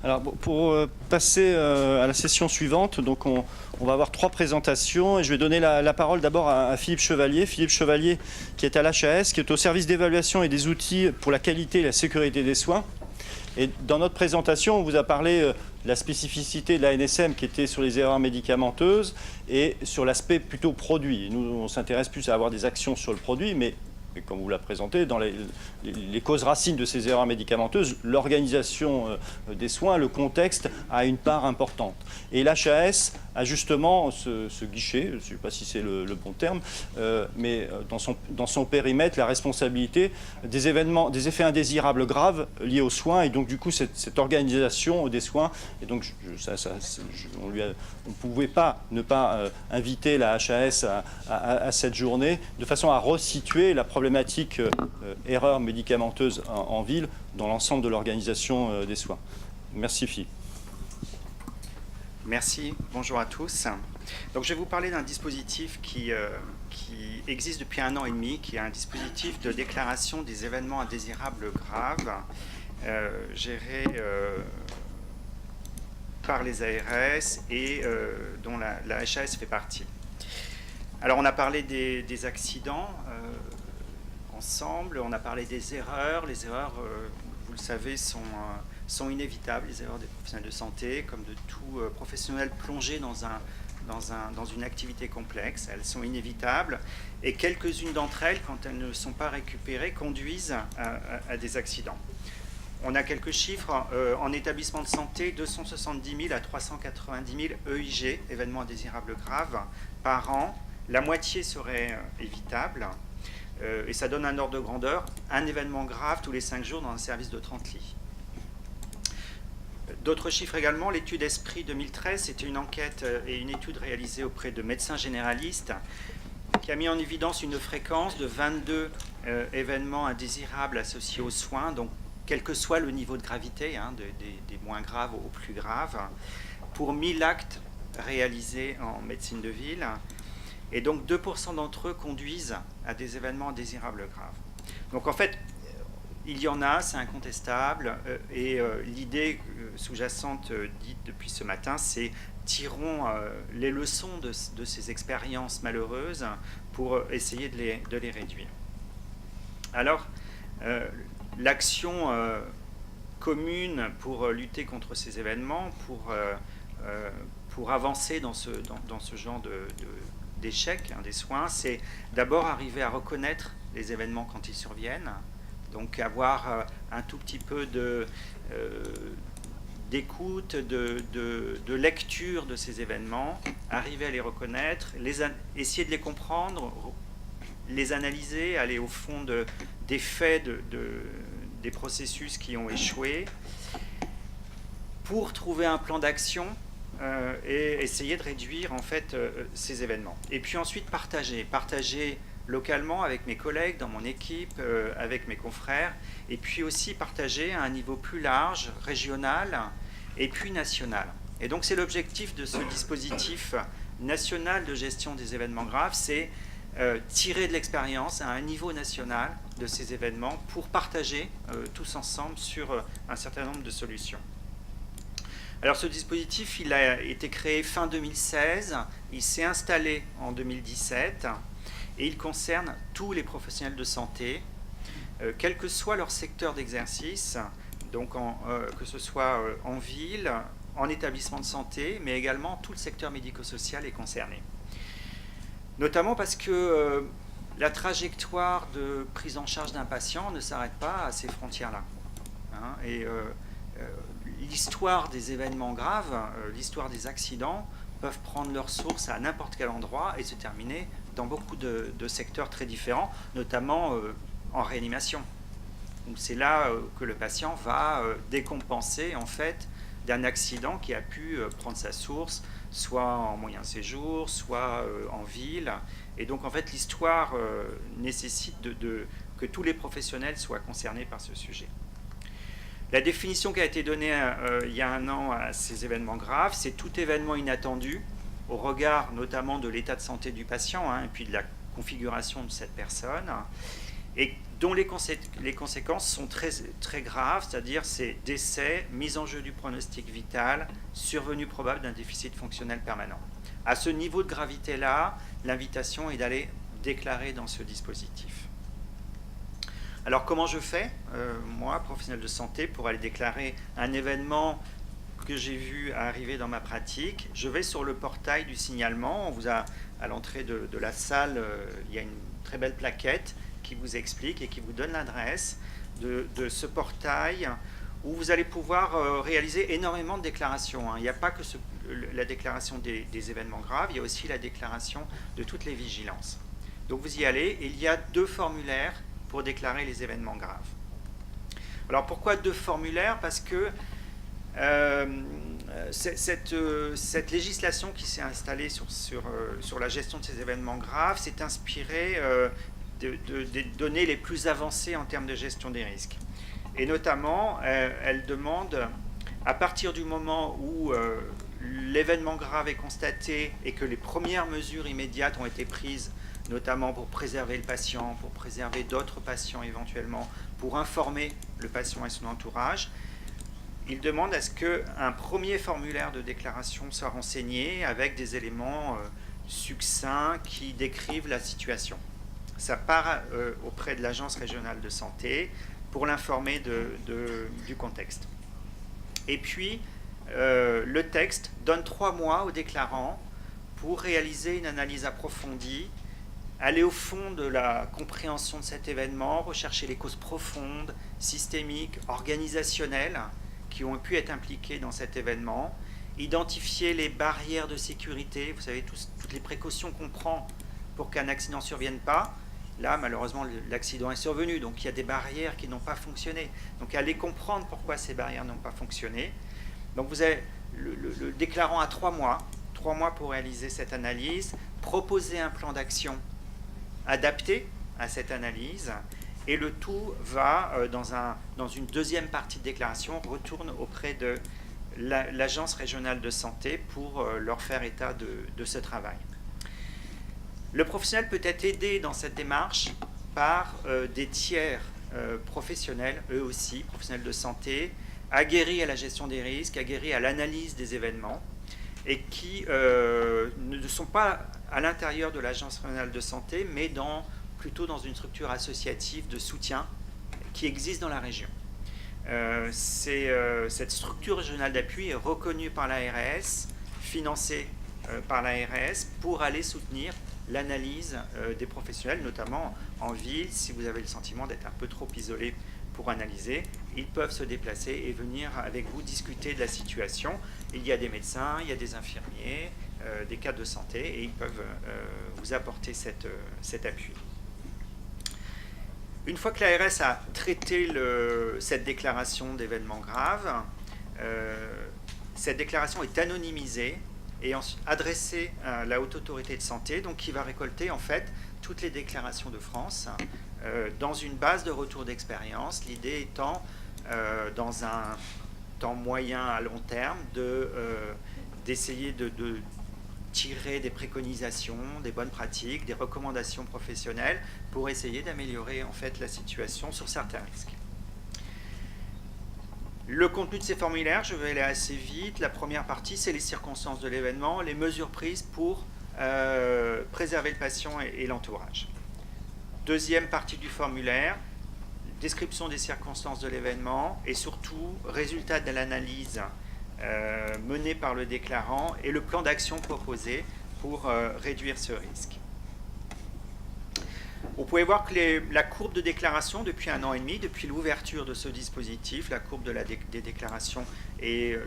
Alors, pour passer à la session suivante, donc on va avoir 3 présentations et je vais donner la parole d'abord à Philippe Chevalier. Philippe Chevalier qui est à l'HAS, qui est au service d'évaluation et des outils pour la qualité et la sécurité des soins. Et dans notre présentation, on vous a parlé de la spécificité de la NSM qui était sur les erreurs médicamenteuses et sur l'aspect plutôt produit. Nous, on s'intéresse plus à avoir des actions sur le produit, mais comme vous l'a présenté, dans les causes racines de ces erreurs médicamenteuses, l'organisation des soins, le contexte a une part importante. Et l'HAS a justement ce guichet, je ne sais pas si c'est le bon terme, mais dans son périmètre, la responsabilité des événements, des effets indésirables graves liés aux soins, et donc du coup cette organisation des soins, et donc on ne pouvait pas ne pas inviter la HAS à cette journée, de façon à resituer la problématique erreurs médicamenteuses en ville dans l'ensemble de l'organisation des soins. Merci Philippe. Merci, bonjour à tous. Donc, je vais vous parler d'un dispositif qui existe depuis 1 an et demi, qui est un dispositif de déclaration des événements indésirables graves, géré par les ARS et dont la HAS fait partie. Alors, on a parlé des accidents ensemble, on a parlé des erreurs. Les erreurs, vous le savez, sont inévitables, les erreurs des professionnels de santé, comme de tout professionnel plongé dans une activité complexe. Elles sont inévitables et quelques-unes d'entre elles, quand elles ne sont pas récupérées, conduisent à des accidents. On a quelques chiffres. En établissement de santé, 270 000 à 390 000 EIG, événements indésirables graves, par an. La moitié serait évitable. Et ça donne un ordre de grandeur, un événement grave tous les 5 jours dans un service de 30 lits. D'autres chiffres également, l'étude ESPRIT 2013, c'était une enquête et une étude réalisée auprès de médecins généralistes qui a mis en évidence une fréquence de 22 événements indésirables associés aux soins, donc quel que soit le niveau de gravité, des moins graves aux plus graves, pour 1000 actes réalisés en médecine de ville. Et donc 2% d'entre eux conduisent à des événements indésirables graves. Donc en fait, il y en a, c'est incontestable, et l'idée sous-jacente dite depuis ce matin, c'est tirons les leçons de ces expériences malheureuses pour essayer de les réduire. Alors, l'action commune pour lutter contre ces événements, pour avancer dans ce genre d'échec des soins, c'est d'abord arriver à reconnaître les événements quand ils surviennent, donc avoir un tout petit peu d'écoute, de lecture de ces événements, arriver à les reconnaître, essayer de les comprendre, les analyser, aller au fond des faits, des processus qui ont échoué, pour trouver un plan d'action et essayer de réduire en fait ces événements. Et puis ensuite partager localement avec mes collègues, dans mon équipe, avec mes confrères, et puis aussi partager à un niveau plus large, régional et puis national. Et donc c'est l'objectif de ce dispositif national de gestion des événements graves, c'est tirer de l'expérience à un niveau national de ces événements pour partager tous ensemble sur un certain nombre de solutions. Alors ce dispositif, il a été créé fin 2016, il s'est installé en 2017 et il concerne tous les professionnels de santé, quel que soit leur secteur d'exercice, donc que ce soit en ville, en établissement de santé, mais également tout le secteur médico-social est concerné. Notamment parce que la trajectoire de prise en charge d'un patient ne s'arrête pas à ces frontières-là. L'histoire des événements graves, l'histoire des accidents peuvent prendre leur source à n'importe quel endroit et se terminer dans beaucoup de secteurs très différents, notamment en réanimation. C'est là que le patient va décompenser en fait d'un accident qui a pu prendre sa source, soit en moyen séjour, soit en ville. Et donc en fait l'histoire nécessite que tous les professionnels soient concernés par ce sujet. La définition qui a été donnée il y a 1 an à ces événements graves, c'est tout événement inattendu, au regard notamment de l'état de santé du patient et puis de la configuration de cette personne, et dont les conséquences sont très, très graves, c'est-à-dire c'est décès, mise en jeu du pronostic vital, survenue probable d'un déficit fonctionnel permanent. À ce niveau de gravité-là, l'invitation est d'aller déclarer dans ce dispositif. Alors comment je fais, moi, professionnel de santé, pour aller déclarer un événement que j'ai vu arriver dans ma pratique? Je vais sur le portail du signalement. On vous a, à l'entrée de la salle, il y a une très belle plaquette qui vous explique et qui vous donne l'adresse de ce portail où vous allez pouvoir réaliser énormément de déclarations. Il n'y a pas que la déclaration des événements graves, il y a aussi la déclaration de toutes les vigilances. Donc vous y allez, et il y a 2 formulaires pour déclarer les événements graves. Alors pourquoi 2 formulaires? Parce que cette législation qui s'est installée sur la gestion de ces événements graves s'est inspirée des données les plus avancées en termes de gestion des risques. Et notamment, elle demande, à partir du moment où l'événement grave est constaté et que les premières mesures immédiates ont été prises, notamment pour préserver le patient, pour préserver d'autres patients éventuellement, pour informer le patient et son entourage, il demande à ce qu'un premier formulaire de déclaration soit renseigné avec des éléments succincts qui décrivent la situation. Ça part auprès de l'Agence régionale de santé pour l'informer du contexte. Et puis, le texte donne 3 mois au déclarant pour réaliser une analyse approfondie, aller au fond de la compréhension de cet événement, rechercher les causes profondes, systémiques, organisationnelles qui ont pu être impliquées dans cet événement, identifier les barrières de sécurité, vous savez, toutes les précautions qu'on prend pour qu'un accident ne survienne pas. Là, malheureusement, l'accident est survenu, donc il y a des barrières qui n'ont pas fonctionné. Donc, aller comprendre pourquoi ces barrières n'ont pas fonctionné. Donc, vous avez le déclarant à 3 mois pour réaliser cette analyse, proposer un plan d'action adapté à cette analyse, et le tout va, dans une deuxième partie de déclaration, retourne auprès de l'Agence régionale de santé pour leur faire état de ce travail. Le professionnel peut être aidé dans cette démarche par des tiers professionnels, eux aussi, professionnels de santé, aguerris à la gestion des risques, aguerris à l'analyse des événements, et qui ne sont pas à l'intérieur de l'Agence régionale de santé, mais plutôt dans une structure associative de soutien qui existe dans la région. Cette structure régionale d'appui est reconnue par l'ARS, financée par l'ARS, pour aller soutenir l'analyse des professionnels, notamment en ville. Si vous avez le sentiment d'être un peu trop isolé pour analyser, ils peuvent se déplacer et venir avec vous discuter de la situation. Il y a des médecins, il y a des infirmiers, des cadres de santé, et ils peuvent vous apporter cet appui. Une fois que l'ARS a traité cette déclaration d'événements graves, cette déclaration est anonymisée et adressée à la Haute Autorité de Santé, donc qui va récolter en fait toutes les déclarations de France dans une base de retour d'expérience. L'idée étant, dans un temps moyen à long terme, d'essayer de tirer des préconisations, des bonnes pratiques, des recommandations professionnelles pour essayer d'améliorer en fait la situation sur certains risques. Le contenu de ces formulaires, je vais aller assez vite. La première partie, c'est les circonstances de l'événement, les mesures prises pour préserver le patient et l'entourage. Deuxième partie du formulaire, description des circonstances de l'événement et surtout résultat de l'analyse menée par le déclarant et le plan d'action proposé pour réduire ce risque. Vous pouvez voir que la courbe de déclaration depuis 1 an et demi, depuis l'ouverture de ce dispositif, la courbe des déclarations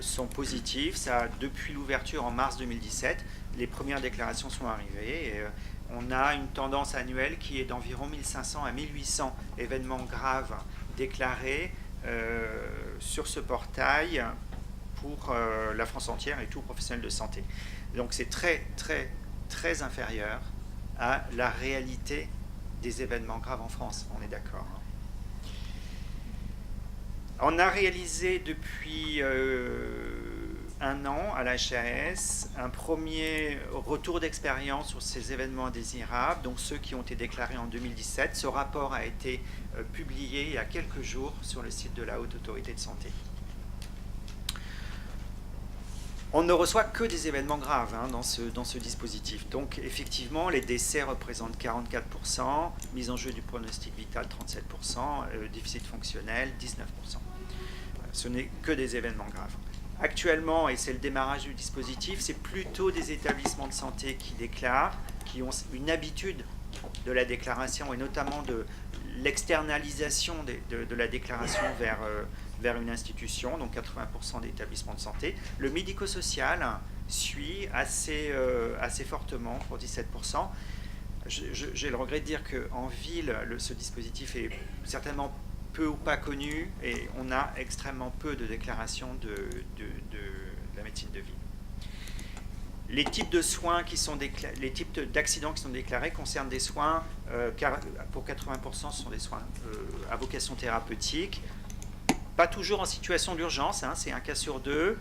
sont positives. Depuis l'ouverture en mars 2017, les premières déclarations sont arrivées. Et, on a une tendance annuelle qui est d'environ 1500 à 1800 événements graves déclarés sur ce portail pour la France entière et tout professionnel de santé. Donc c'est très, très, très inférieur à la réalité des événements graves en France, on est d'accord. On a réalisé depuis un an à la HAS, un premier retour d'expérience sur ces événements indésirables, donc ceux qui ont été déclarés en 2017. Ce rapport a été publié il y a quelques jours sur le site de la Haute Autorité de Santé. On ne reçoit que des événements graves dans ce dispositif. Donc effectivement, les décès représentent 44%, mise en jeu du pronostic vital 37%, déficit fonctionnel 19%. Ce n'est que des événements graves. Actuellement, et c'est le démarrage du dispositif, c'est plutôt des établissements de santé qui déclarent, qui ont une habitude de la déclaration et notamment de l'externalisation de la déclaration vers une institution, donc 80% d'établissements de santé. Le médico-social suit assez fortement pour 17%. J'ai le regret de dire qu'en ville, ce dispositif est certainement peu ou pas connu et on a extrêmement peu de déclarations de la médecine de ville. Les types de soins les types d'accidents qui sont déclarés concernent des soins, pour 80%, ce sont des soins à vocation thérapeutique, pas toujours en situation d'urgence, c'est un cas sur deux,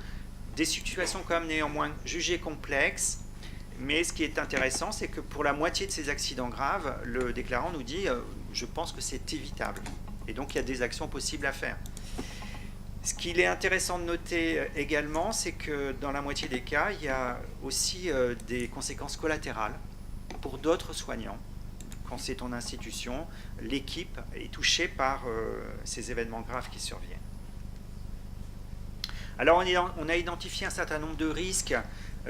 des situations quand même néanmoins jugées complexes, mais ce qui est intéressant, c'est que pour la moitié de ces accidents graves, le déclarant nous dit « je pense que c'est évitable ». Et donc, il y a des actions possibles à faire. Ce qu'il est intéressant de noter également, c'est que dans la moitié des cas, il y a aussi des conséquences collatérales pour d'autres soignants. Quand c'est en institution, l'équipe est touchée par ces événements graves qui surviennent. Alors, on a identifié un certain nombre de risques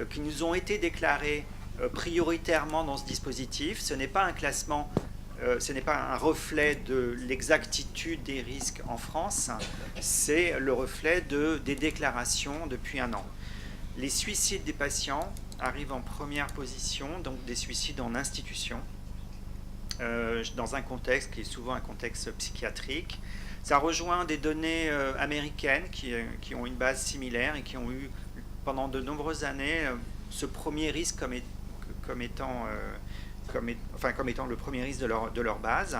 qui nous ont été déclarés prioritairement dans ce dispositif. Ce n'est pas un classement. Ce n'est pas un reflet de l'exactitude des risques en France, c'est le reflet des déclarations depuis un an. Les suicides des patients arrivent en première position, donc des suicides en institution, dans un contexte qui est souvent un contexte psychiatrique. Ça rejoint des données américaines qui ont une base similaire et qui ont eu pendant de nombreuses années ce premier risque comme étant le premier risque de leur base.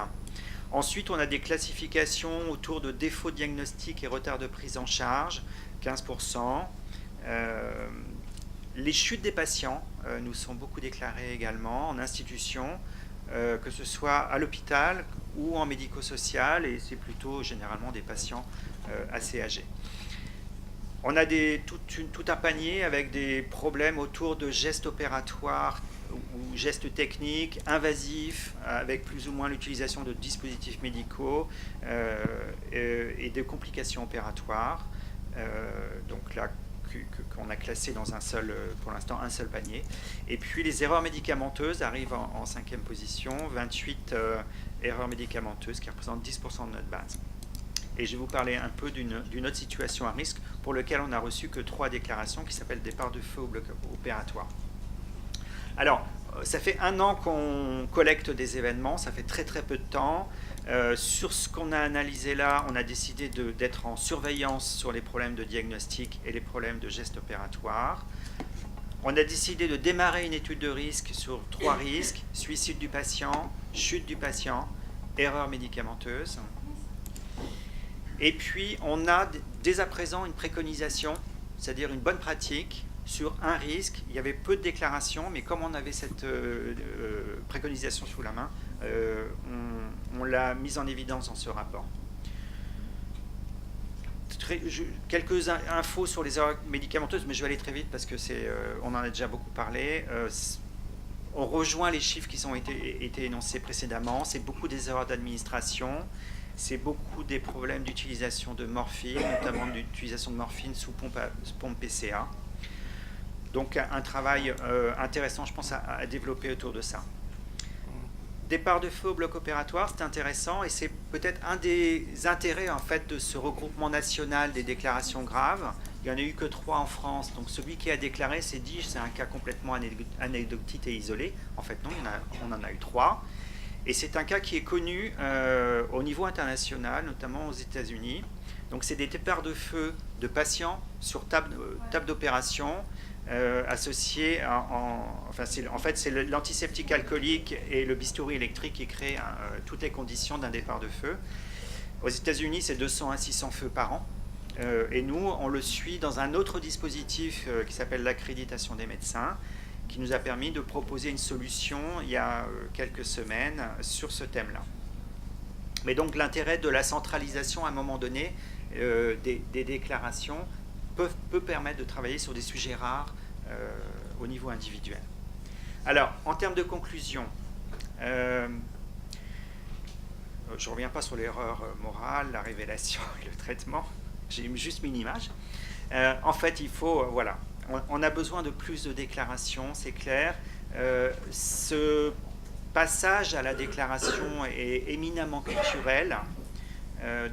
Ensuite, on a des classifications autour de défauts diagnostiques et retard de prise en charge, 15%. Les chutes des patients nous sont beaucoup déclarées également en institution, que ce soit à l'hôpital ou en médico-social, et c'est plutôt généralement des patients assez âgés. On a tout un panier avec des problèmes autour de gestes opératoires ou gestes techniques, invasifs, avec plus ou moins l'utilisation de dispositifs médicaux et de complications opératoires. Donc là, qu'on a classé dans pour l'instant, un seul panier. Et puis les erreurs médicamenteuses arrivent en 5e position, 28 erreurs médicamenteuses qui représentent 10% de notre base. Et je vais vous parler un peu d'une autre situation à risque pour laquelle on n'a reçu que 3 déclarations qui s'appellent départ de feu au bloc opératoire. Alors, ça fait un an qu'on collecte des événements, ça fait très très peu de temps. Sur ce qu'on a analysé là, on a décidé d'être en surveillance sur les problèmes de diagnostic et les problèmes de gestes opératoires. On a décidé de démarrer une étude de risque sur 3 risques, suicide du patient, chute du patient, erreur médicamenteuse. Et puis, on a dès à présent une préconisation, c'est-à-dire une bonne pratique sur un risque. Il y avait peu de déclarations, mais comme on avait cette préconisation sous la main, on l'a mise en évidence dans ce rapport. Quelques infos sur les erreurs médicamenteuses, mais je vais aller très vite parce que on en a déjà beaucoup parlé. On rejoint les chiffres qui ont été énoncés précédemment. C'est beaucoup des erreurs d'administration. C'est beaucoup des problèmes d'utilisation de morphine, notamment d'utilisation de morphine sous pompe PCA. Donc un travail intéressant, je pense, à développer autour de ça. Départ de feu au bloc opératoire, c'est intéressant et c'est peut-être un des intérêts en fait de ce regroupement national des déclarations graves. Il n'y en a eu que 3 en France, donc celui qui a déclaré s'est dit c'est un cas complètement anecdotique et isolé. En fait non, on en a eu 3. Et c'est un cas qui est connu au niveau international, notamment aux États-Unis. Donc c'est des départs de feu de patients sur table d'opération associés en fait c'est l'antiseptique alcoolique et le bistouri électrique qui créent toutes les conditions d'un départ de feu. Aux États-Unis, c'est 200 à 600 feux par an. Et nous, on le suit dans un autre dispositif qui s'appelle l'accréditation des médecins, qui nous a permis de proposer une solution il y a quelques semaines sur ce thème-là. Mais donc l'intérêt de la centralisation à un moment donné des déclarations peut permettre de travailler sur des sujets rares au niveau individuel. Alors, en termes de conclusion, je ne reviens pas sur l'erreur morale, la révélation et le traitement, j'ai juste mis une image. En fait, il faut, voilà, on a besoin de plus de déclarations, c'est clair. Ce passage à la déclaration est éminemment culturel.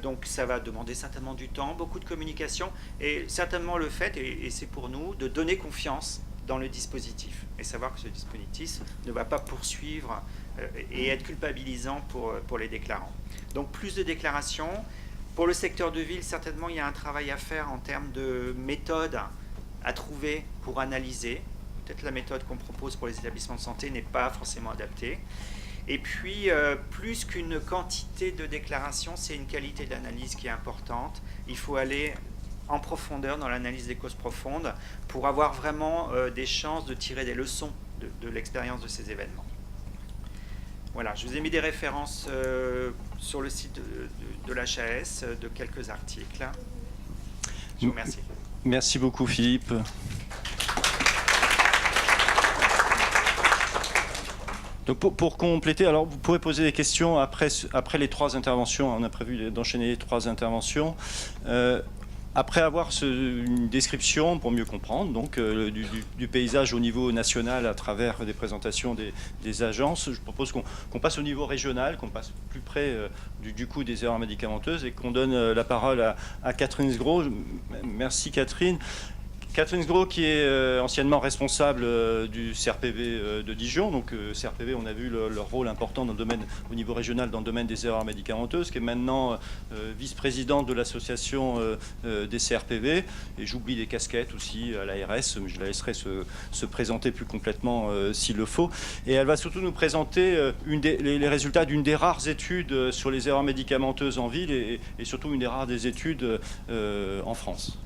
Donc ça va demander certainement du temps, beaucoup de communication et certainement le fait, et c'est pour nous, de donner confiance dans le dispositif et savoir que ce dispositif ne va pas poursuivre et être culpabilisant pour les déclarants. Donc plus de déclarations. Pour le secteur de ville, certainement il y a un travail à faire en termes de méthode à trouver pour analyser. Peut-être la méthode qu'on propose pour les établissements de santé n'est pas forcément adaptée. Et puis, plus qu'une quantité de déclarations, c'est une qualité d'analyse qui est importante. Il faut aller en profondeur dans l'analyse des causes profondes pour avoir vraiment des chances de tirer des leçons de l'expérience de ces événements. Voilà, je vous ai mis des références sur le site de l'HAS, de quelques articles. Je vous remercie. Merci beaucoup, Philippe. Donc pour compléter, alors vous pourrez poser des questions après les 3 interventions. On a prévu d'enchaîner les 3 interventions. Après avoir une description pour mieux comprendre donc, du paysage au niveau national à travers des présentations des agences, je propose qu'on passe au niveau régional, qu'on passe plus près du coût des erreurs médicamenteuses et qu'on donne la parole à Catherine Sgro. Merci Catherine. Catherine Sgro qui est anciennement responsable du CRPV de Dijon. Donc CRPV, on a vu leur rôle important dans le domaine, au niveau régional dans le domaine des erreurs médicamenteuses, qui est maintenant vice-présidente de l'association des CRPV. Et j'oublie des casquettes aussi à l'ARS, mais je la laisserai se présenter plus complètement s'il le faut. Et elle va surtout nous présenter les résultats d'une des rares études sur les erreurs médicamenteuses en ville et surtout une des rares des études en France.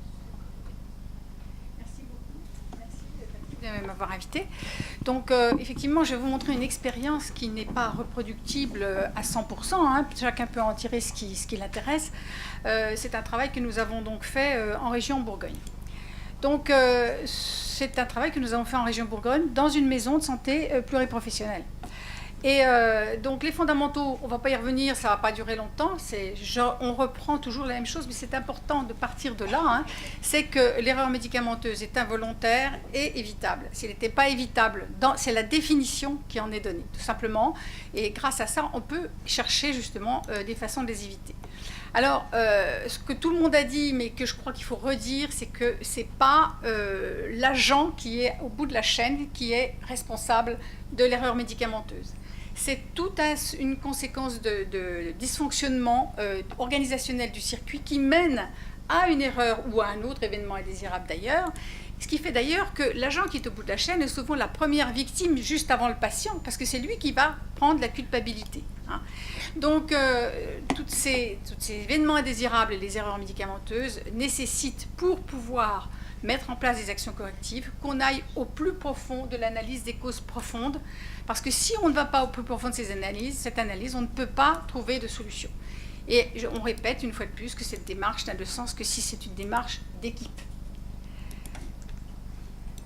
De m'avoir invité. Donc effectivement, je vais vous montrer une expérience qui n'est pas reproductible à 100%. Hein. Chacun peut en tirer ce qui l'intéresse. C'est un travail que nous avons donc fait en région Bourgogne. Donc c'est un travail que nous avons fait en région Bourgogne dans une maison de santé pluriprofessionnelle. Et donc les fondamentaux, on ne va pas y revenir, ça ne va pas durer longtemps, on reprend toujours la même chose, mais c'est important de partir de là, hein, c'est que l'erreur médicamenteuse est involontaire et évitable. S'il n'était pas évitable, c'est la définition qui en est donnée, tout simplement, et grâce à ça, on peut chercher justement des façons de les éviter. Alors, ce que tout le monde a dit, mais que je crois qu'il faut redire, c'est que ce n'est pas l'agent qui est au bout de la chaîne qui est responsable de l'erreur médicamenteuse. C'est toute une conséquence de dysfonctionnement organisationnel du circuit qui mène à une erreur ou à un autre événement indésirable d'ailleurs. Ce qui fait d'ailleurs que l'agent qui est au bout de la chaîne est souvent la première victime juste avant le patient, parce que c'est lui qui va prendre la culpabilité. Hein. Donc, tous ces événements indésirables et les erreurs médicamenteuses nécessitent, pour pouvoir mettre en place des actions correctives, qu'on aille au plus profond de l'analyse des causes profondes, parce que si on ne va pas au plus profond de cette analyse, on ne peut pas trouver de solution. Et on répète une fois de plus que cette démarche n'a de sens que si c'est une démarche d'équipe.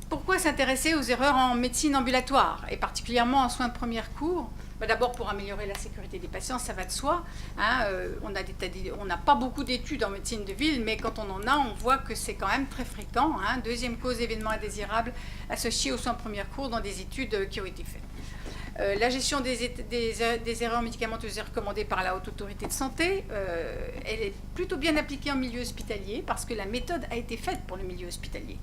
Pourquoi s'intéresser aux erreurs en médecine ambulatoire, et particulièrement en soins de premier recours? D'abord pour améliorer la sécurité des patients, ça va de soi. Hein, on n'a pas beaucoup d'études en médecine de ville, mais quand on en a, on voit que c'est quand même très fréquent. Hein, deuxième cause d'événements indésirables associés aux soins de premier recours dans des études qui ont été faites. La gestion des erreurs médicamenteuses est recommandée par la Haute Autorité de Santé. Elle est plutôt bien appliquée en milieu hospitalier parce que la méthode a été faite pour le milieu hospitalier.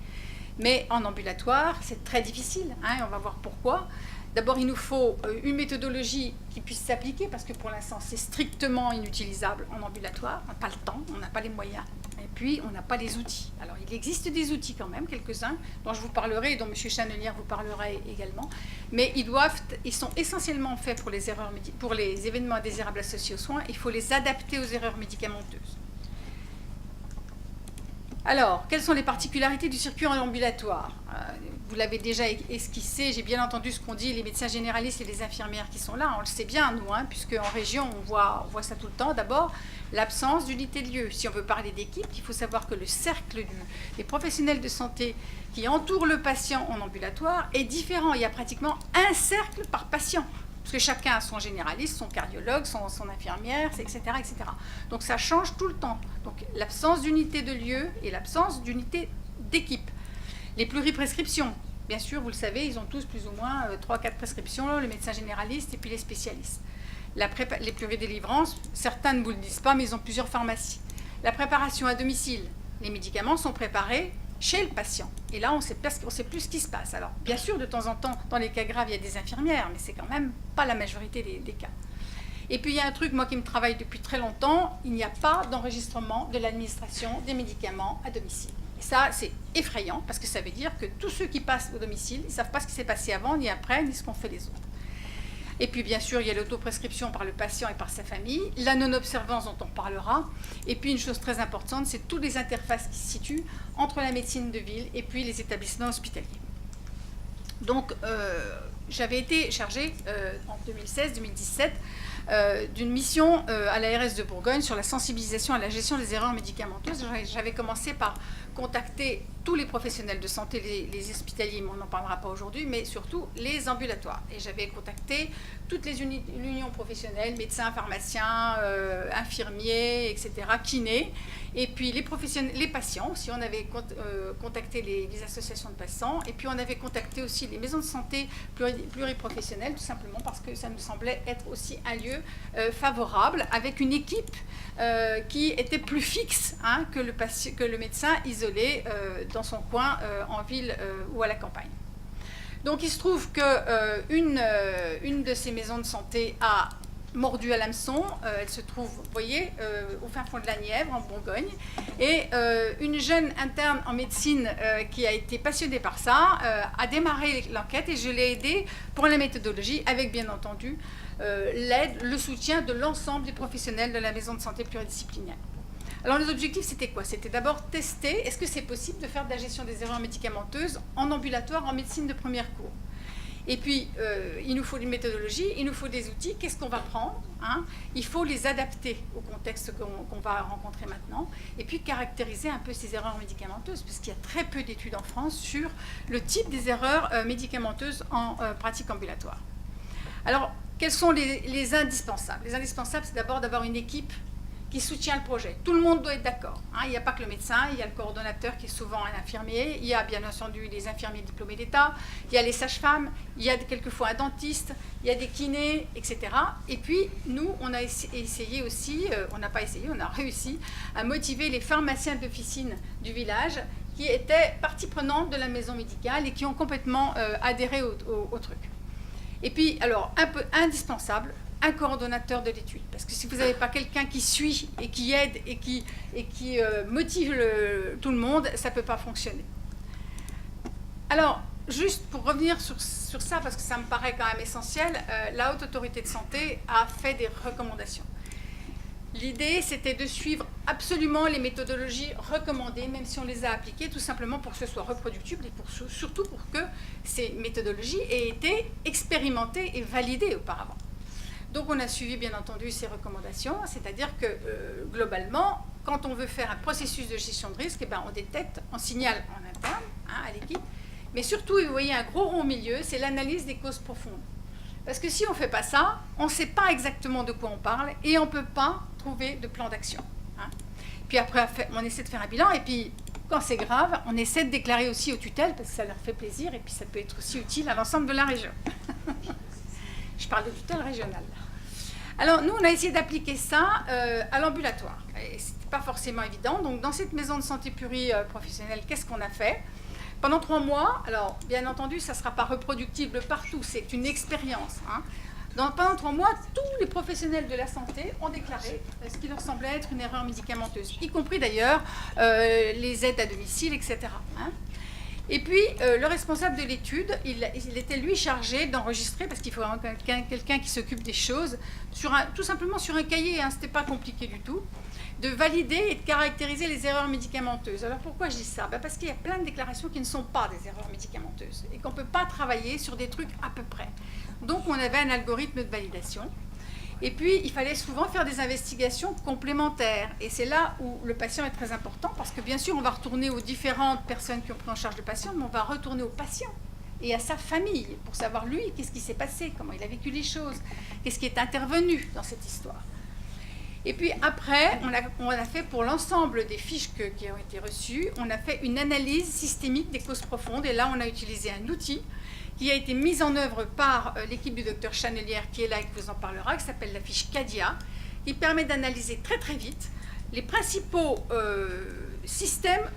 Mais en ambulatoire, c'est très difficile. Hein, et on va voir pourquoi. D'abord, il nous faut une méthodologie qui puisse s'appliquer parce que pour l'instant, c'est strictement inutilisable en ambulatoire. On n'a pas le temps, on n'a pas les moyens. Et puis, on n'a pas les outils. Alors, il existe des outils quand même, quelques-uns, dont je vous parlerai et dont M. Chanelière vous parlera également. Mais ils sont essentiellement faits pour les événements indésirables associés aux soins. Il faut les adapter aux erreurs médicamenteuses. Alors, quelles sont les particularités du circuit en ambulatoire? Vous l'avez déjà esquissé, j'ai bien entendu ce qu'ont dit les médecins généralistes et les infirmières qui sont là. On le sait bien, nous, puisque en région, on voit ça tout le temps. D'abord, l'absence d'unité de lieu. Si on veut parler d'équipe, il faut savoir que le cercle des professionnels de santé qui entourent le patient en ambulatoire est différent. Il y a pratiquement un cercle par patient. Parce que chacun a son généraliste, son cardiologue, son infirmière, etc., etc. Donc ça change tout le temps. Donc l'absence d'unité de lieu et l'absence d'unité d'équipe. Les pluriprescriptions, bien sûr, vous le savez, ils ont tous plus ou moins 3-4 prescriptions, le médecin généraliste et puis les spécialistes. Les pluridélivrances, certains ne vous le disent pas, mais ils ont plusieurs pharmacies. La préparation à domicile, les médicaments sont préparés chez le patient. Et là, on sait plus ce qui se passe. Alors, bien sûr, de temps en temps, dans les cas graves, il y a des infirmières, mais c'est quand même pas la majorité des cas. Et puis, il y a un truc, moi, qui me travaille depuis très longtemps, il n'y a pas d'enregistrement de l'administration des médicaments à domicile. Et ça, c'est effrayant, parce que ça veut dire que tous ceux qui passent au domicile, ils ne savent pas ce qui s'est passé avant, ni après, ni ce qu'ont fait les autres. Et puis, bien sûr, il y a l'autoprescription par le patient et par sa famille, la non-observance dont on parlera, et puis une chose très importante, c'est toutes les interfaces qui se situent entre la médecine de ville et puis les établissements hospitaliers. Donc, j'avais été chargée en 2016-2017 d'une mission à l'ARS de Bourgogne sur la sensibilisation à la gestion des erreurs médicamenteuses. J'avais commencé par contacter tous les professionnels de santé, les hospitaliers, mais on n'en parlera pas aujourd'hui, mais surtout les ambulatoires. Et j'avais contacté toutes les unions professionnelles, médecins, pharmaciens, infirmiers, etc., kinés, et puis les patients aussi. On avait contacté les associations de patients, et puis on avait contacté aussi les maisons de santé pluriprofessionnelles, tout simplement parce que ça nous semblait être aussi un lieu favorable, avec une équipe qui était plus fixe que le médecin isolé dans son coin en ville ou à la campagne. Donc il se trouve qu'une de ces maisons de santé a mordu à l'hameçon. Elle se trouve, vous voyez, au fin fond de la Nièvre, en Bourgogne. Et une jeune interne en médecine qui a été passionnée par ça a démarré l'enquête et je l'ai aidée pour la méthodologie avec, bien entendu, l'aide, le soutien de l'ensemble des professionnels de la maison de santé pluridisciplinaire. Alors les objectifs, c'était quoi? C'était d'abord tester, est-ce que c'est possible de faire de la gestion des erreurs médicamenteuses en ambulatoire, en médecine de première cour? Et puis, il nous faut une méthodologie, il nous faut des outils, qu'est-ce qu'on va prendre? Il faut les adapter au contexte qu'on va rencontrer maintenant, et puis caractériser un peu ces erreurs médicamenteuses, parce qu'il y a très peu d'études en France sur le type des erreurs médicamenteuses en pratique ambulatoire. Alors, quels sont les indispensables? Les indispensables, c'est d'abord d'avoir une équipe qui soutient le projet. Tout le monde doit être d'accord. Il n'y a pas que le médecin, il y a le coordonnateur qui est souvent un infirmier, il y a bien entendu les infirmiers diplômés d'État, il y a les sages-femmes, il y a quelquefois un dentiste, il y a des kinés, etc. Et puis, nous, on a essayé aussi, on n'a pas essayé, on a réussi à motiver les pharmaciens d'officine du village qui étaient partie prenante de la maison médicale et qui ont complètement adhéré au truc. Et puis, alors, un peu indispensable, un coordonnateur de l'étude. Parce que si vous n'avez pas quelqu'un qui suit et qui aide et qui motive tout le monde, ça ne peut pas fonctionner. Alors, juste pour revenir sur ça, parce que ça me paraît quand même essentiel, la Haute Autorité de Santé a fait des recommandations. L'idée, c'était de suivre absolument les méthodologies recommandées, même si on les a appliquées, tout simplement pour que ce soit reproductible et surtout pour que ces méthodologies aient été expérimentées et validées auparavant. Donc on a suivi bien entendu ces recommandations, c'est-à-dire que globalement, quand on veut faire un processus de gestion de risque, on détecte, on signale en interne à l'équipe, mais surtout, vous voyez un gros rond au milieu, c'est l'analyse des causes profondes. Parce que si on ne fait pas ça, on ne sait pas exactement de quoi on parle et on ne peut pas trouver de plan d'action. Puis après, on essaie de faire un bilan et puis quand c'est grave, on essaie de déclarer aussi aux tutelles parce que ça leur fait plaisir et puis ça peut être aussi utile à l'ensemble de la région. Je parle de tutelle régionale. Alors, nous, on a essayé d'appliquer ça à l'ambulatoire. Et ce n'était pas forcément évident. Donc, dans cette maison de santé pluriprofessionnelle, qu'est-ce qu'on a fait? Pendant 3 mois, alors, bien entendu, ça ne sera pas reproductible partout, c'est une expérience. Pendant 3 mois, tous les professionnels de la santé ont déclaré ce qui leur semblait être une erreur médicamenteuse, y compris d'ailleurs les aides à domicile, etc. Et puis, le responsable de l'étude, il était lui chargé d'enregistrer, parce qu'il faut vraiment quelqu'un qui s'occupe des choses, tout simplement sur un cahier, hein, ce n'était pas compliqué du tout, de valider et de caractériser les erreurs médicamenteuses. Alors pourquoi je dis ça? Parce qu'il y a plein de déclarations qui ne sont pas des erreurs médicamenteuses et qu'on ne peut pas travailler sur des trucs à peu près. Donc on avait un algorithme de validation. Et puis, il fallait souvent faire des investigations complémentaires. Et c'est là où le patient est très important, parce que bien sûr, on va retourner aux différentes personnes qui ont pris en charge le patient, mais on va retourner au patient et à sa famille pour savoir, lui, qu'est-ce qui s'est passé, comment il a vécu les choses, qu'est-ce qui est intervenu dans cette histoire. Et puis après, on a fait pour l'ensemble des fiches qui ont été reçues, on a fait une analyse systémique des causes profondes. Et là, on a utilisé un outil qui a été mise en œuvre par l'équipe du docteur Chanelière, qui est là et qui vous en parlera, qui s'appelle la fiche CADIA, qui permet d'analyser très très vite les principaux systèmes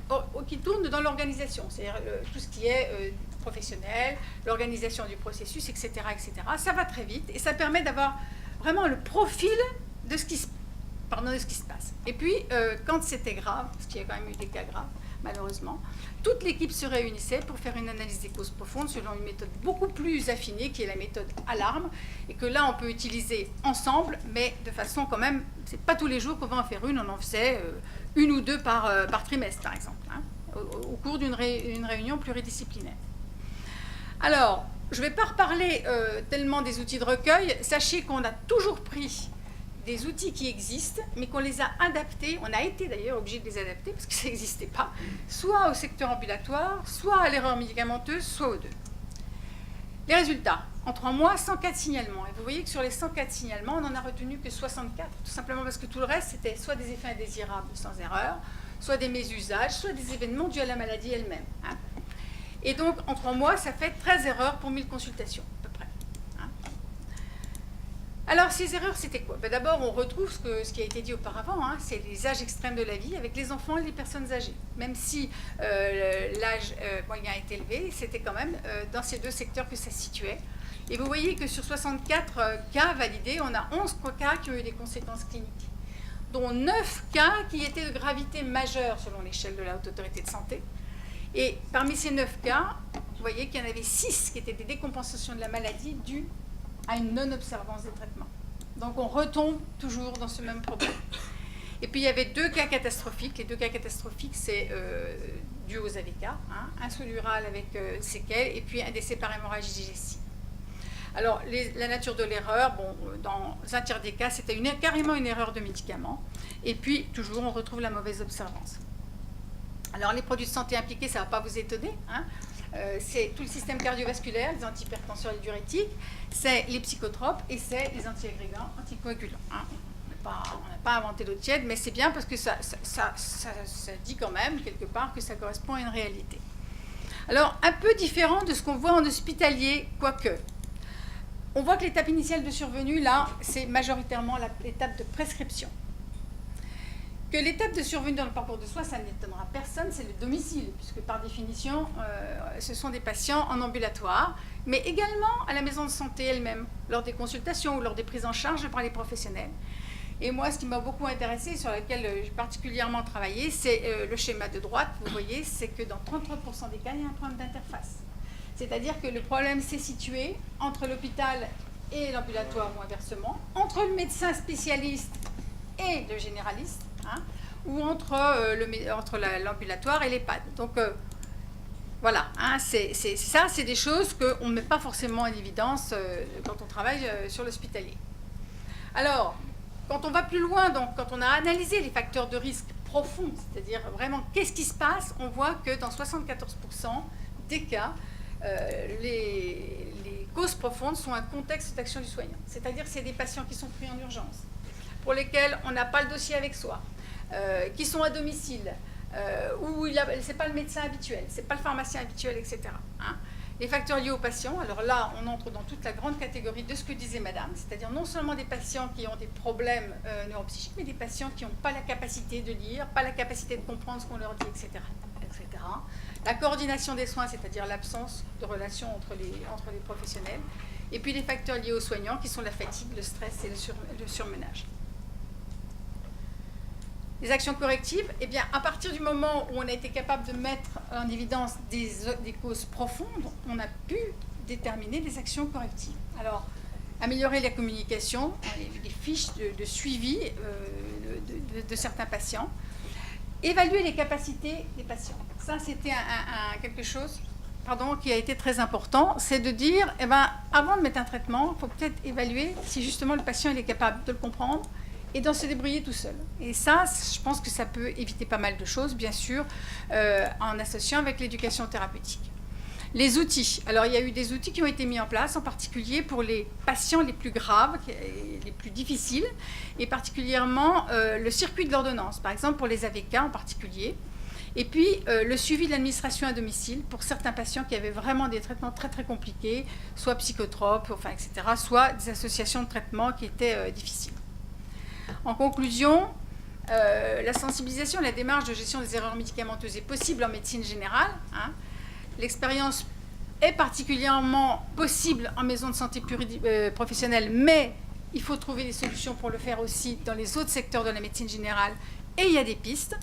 qui tournent dans l'organisation, c'est-à-dire tout ce qui est professionnel, l'organisation du processus, etc., etc. Ça va très vite et ça permet d'avoir vraiment le profil de ce qui se passe. Et puis, quand c'était grave, parce qu'il y a quand même eu des cas graves, malheureusement, toute l'équipe se réunissait pour faire une analyse des causes profondes selon une méthode beaucoup plus affinée, qui est la méthode alarme, et que là, on peut utiliser ensemble, mais de façon quand même, c'est pas tous les jours qu'on va en faire une, on en faisait une ou deux par trimestre, par exemple, hein, au cours d'une réunion pluridisciplinaire. Alors, je ne vais pas reparler tellement des outils de recueil. Sachez qu'on a toujours pris des outils qui existent, mais qu'on les a adaptés, on a été d'ailleurs obligé de les adapter parce que ça n'existait pas, soit au secteur ambulatoire, soit à l'erreur médicamenteuse, soit aux deux. Les résultats, en 3 mois, 104 signalements. Et vous voyez que sur les 104 signalements, on n'en a retenu que 64, tout simplement parce que tout le reste, c'était soit des effets indésirables sans erreur, soit des mésusages, soit des événements dus à la maladie elle-même. Hein. Et donc, en 3 mois, ça fait 13 erreurs pour 1000 consultations. Alors, ces erreurs, c'était quoi? D'abord, on retrouve ce qui a été dit auparavant, hein, c'est les âges extrêmes de la vie avec les enfants et les personnes âgées. Même si l'âge moyen est élevé, c'était quand même dans ces deux secteurs que ça se situait. Et vous voyez que sur 64 cas validés, on a 11 cas qui ont eu des conséquences cliniques, dont 9 cas qui étaient de gravité majeure selon l'échelle de la Haute Autorité de Santé. Et parmi ces 9 cas, vous voyez qu'il y en avait 6 qui étaient des décompensations de la maladie dues à une non-observance des traitements. Donc on retombe toujours dans ce même problème. Et puis il y avait 2 cas catastrophiques. Les 2 cas catastrophiques, c'est dû aux AVK, hein, un solural avec séquelles, et puis un décès par hémorragie digestive. Alors la nature de l'erreur, bon, dans un tiers des cas, c'était carrément une erreur de médicament. Et puis toujours, on retrouve la mauvaise observance. Alors les produits de santé impliqués, ça ne va pas vous étonner, hein. C'est tout le système cardiovasculaire, les antihypertenseurs et les diurétiques, c'est les psychotropes et c'est les antiagrégants, anticoagulants. Hein. On n'a pas inventé l'eau tiède, mais c'est bien parce que ça dit quand même quelque part que ça correspond à une réalité. Alors, un peu différent de ce qu'on voit en hospitalier, quoique. On voit que l'étape initiale de survenue, là, c'est majoritairement l'étape de prescription. Que l'étape de survenue dans le parcours de soins, ça n'étonnera personne, c'est le domicile, puisque par définition, ce sont des patients en ambulatoire, mais également à la maison de santé elle-même, lors des consultations ou lors des prises en charge par les professionnels. Et moi, ce qui m'a beaucoup intéressé, sur lequel j'ai particulièrement travaillé, c'est le schéma de droite. Vous voyez, c'est que dans 33% des cas, il y a un problème d'interface. C'est-à-dire que le problème s'est situé entre l'hôpital et l'ambulatoire ou inversement, entre le médecin spécialiste et le généraliste, hein, ou entre l'ambulatoire et l'EHPAD. Donc voilà, hein, c'est des choses qu'on ne met pas forcément en évidence quand on travaille sur l'hospitalier. Alors, quand on va plus loin, donc quand on a analysé les facteurs de risque profonds, c'est-à-dire vraiment qu'est-ce qui se passe, on voit que dans 74% des cas, les causes profondes sont un contexte d'action du soignant. C'est-à-dire que c'est des patients qui sont pris en urgence, pour lesquels on n'a pas le dossier avec soi, qui sont à domicile, où ce n'est pas le médecin habituel, ce n'est pas le pharmacien habituel, etc. Hein. Les facteurs liés aux patients, alors là, on entre dans toute la grande catégorie de ce que disait madame, c'est-à-dire non seulement des patients qui ont des problèmes neuropsychiques, mais des patients qui n'ont pas la capacité de lire, pas la capacité de comprendre ce qu'on leur dit, etc. etc. La coordination des soins, c'est-à-dire l'absence de relation entre les professionnels, et puis les facteurs liés aux soignants, qui sont la fatigue, le stress et le surmenage. Les actions correctives, eh bien, à partir du moment où on a été capable de mettre en évidence des causes profondes, on a pu déterminer des actions correctives. Alors, améliorer la communication, les fiches de suivi de certains patients, évaluer les capacités des patients. Ça, c'était quelque chose qui a été très important, c'est de dire, eh ben, avant de mettre un traitement, il faut peut-être évaluer si justement le patient il est capable de le comprendre et d'en se débrouiller tout seul. Et ça, je pense que ça peut éviter pas mal de choses, bien sûr, en associant avec l'éducation thérapeutique. Les outils. Alors, il y a eu des outils qui ont été mis en place, en particulier pour les patients les plus graves, les plus difficiles, et particulièrement le circuit de l'ordonnance, par exemple pour les AVK en particulier. Et puis, le suivi de l'administration à domicile pour certains patients qui avaient vraiment des traitements très, très compliqués, soit psychotropes, enfin, etc., soit des associations de traitements qui étaient difficiles. En conclusion, la sensibilisation et la démarche de gestion des erreurs médicamenteuses est possible en médecine générale. L'expérience est particulièrement possible en maison de santé professionnelle, mais il faut trouver des solutions pour le faire aussi dans les autres secteurs de la médecine générale, et il y a des pistes.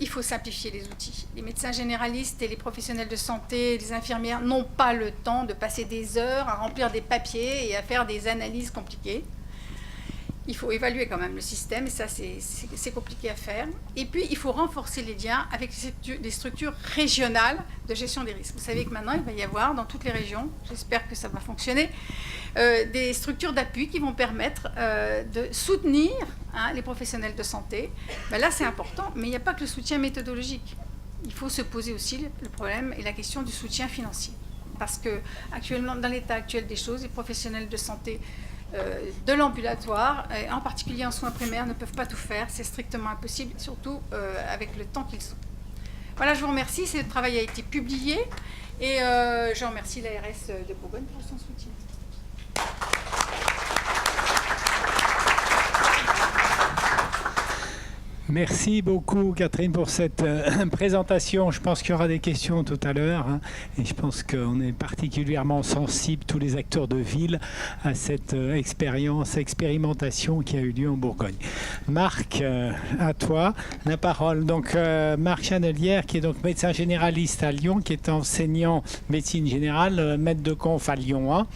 Il faut simplifier les outils. Les médecins généralistes et les professionnels de santé, les infirmières n'ont pas le temps de passer des heures à remplir des papiers et à faire des analyses compliquées. Il faut évaluer quand même le système, et ça, c'est compliqué à faire. Et puis, il faut renforcer les liens avec les structures régionales de gestion des risques. Vous savez que maintenant, il va y avoir dans toutes les régions, j'espère que ça va fonctionner, des structures d'appui qui vont permettre de soutenir les professionnels de santé. Ben là, c'est important, mais il n'y a pas que le soutien méthodologique. Il faut se poser aussi le problème et la question du soutien financier. Parce que actuellement, dans l'état actuel des choses, les professionnels de santé de l'ambulatoire, en particulier en soins primaires, ne peuvent pas tout faire. C'est strictement impossible, surtout avec le temps qu'ils ont. Voilà, je vous remercie. Ce travail a été publié et je remercie l'ARS de Bourgogne pour son soutien. Merci beaucoup Catherine pour cette présentation. Je pense qu'il y aura des questions tout à l'heure et je pense qu'on est particulièrement sensible, tous les acteurs de ville, à cette expérimentation qui a eu lieu en Bourgogne. Marc, à toi la parole. Donc Marc Chanelière, qui est donc médecin généraliste à Lyon, qui est enseignant médecine générale, maître de conf à Lyon 1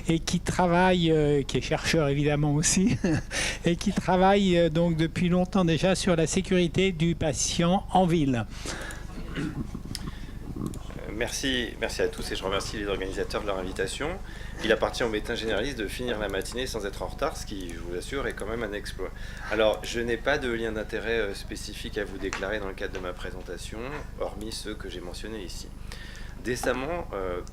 et qui travaille, qui est chercheur évidemment aussi, et qui travaille donc depuis longtemps déjà sur la sécurité du patient en ville. Merci à tous et je remercie les organisateurs de leur invitation. Il appartient aux médecins généralistes de finir la matinée sans être en retard, ce qui, je vous assure, est quand même un exploit. Alors, je n'ai pas de lien d'intérêt spécifique à vous déclarer dans le cadre de ma présentation, hormis ceux que j'ai mentionnés ici. Décemment,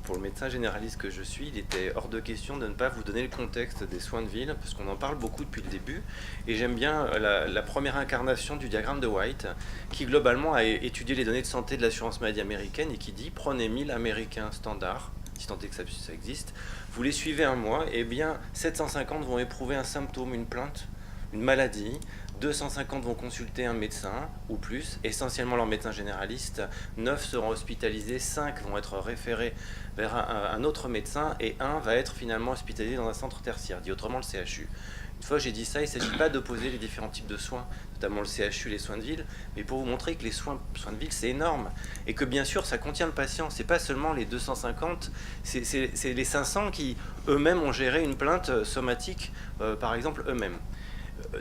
pour le médecin généraliste que je suis, il était hors de question de ne pas vous donner le contexte des soins de ville, parce qu'on en parle beaucoup depuis le début, et j'aime bien la première incarnation du diagramme de White, qui globalement a étudié les données de santé de l'assurance maladie américaine, et qui dit, prenez 1000 Américains standards, si tant est que ça existe, vous les suivez un mois, et bien 750 vont éprouver un symptôme, une plainte, une maladie, 250 vont consulter un médecin ou plus, essentiellement leur médecin généraliste, 9 seront hospitalisés, 5 vont être référés vers un autre médecin et 1 va être finalement hospitalisé dans un centre tertiaire, dit autrement le CHU. Une fois que j'ai dit ça, il ne s'agit pas d'opposer les différents types de soins, notamment le CHU, les soins de ville, mais pour vous montrer que les soins de ville, c'est énorme. Et que bien sûr, ça contient le patient. Ce n'est pas seulement les 250, c'est les 500 qui eux-mêmes ont géré une plainte somatique, par exemple eux-mêmes.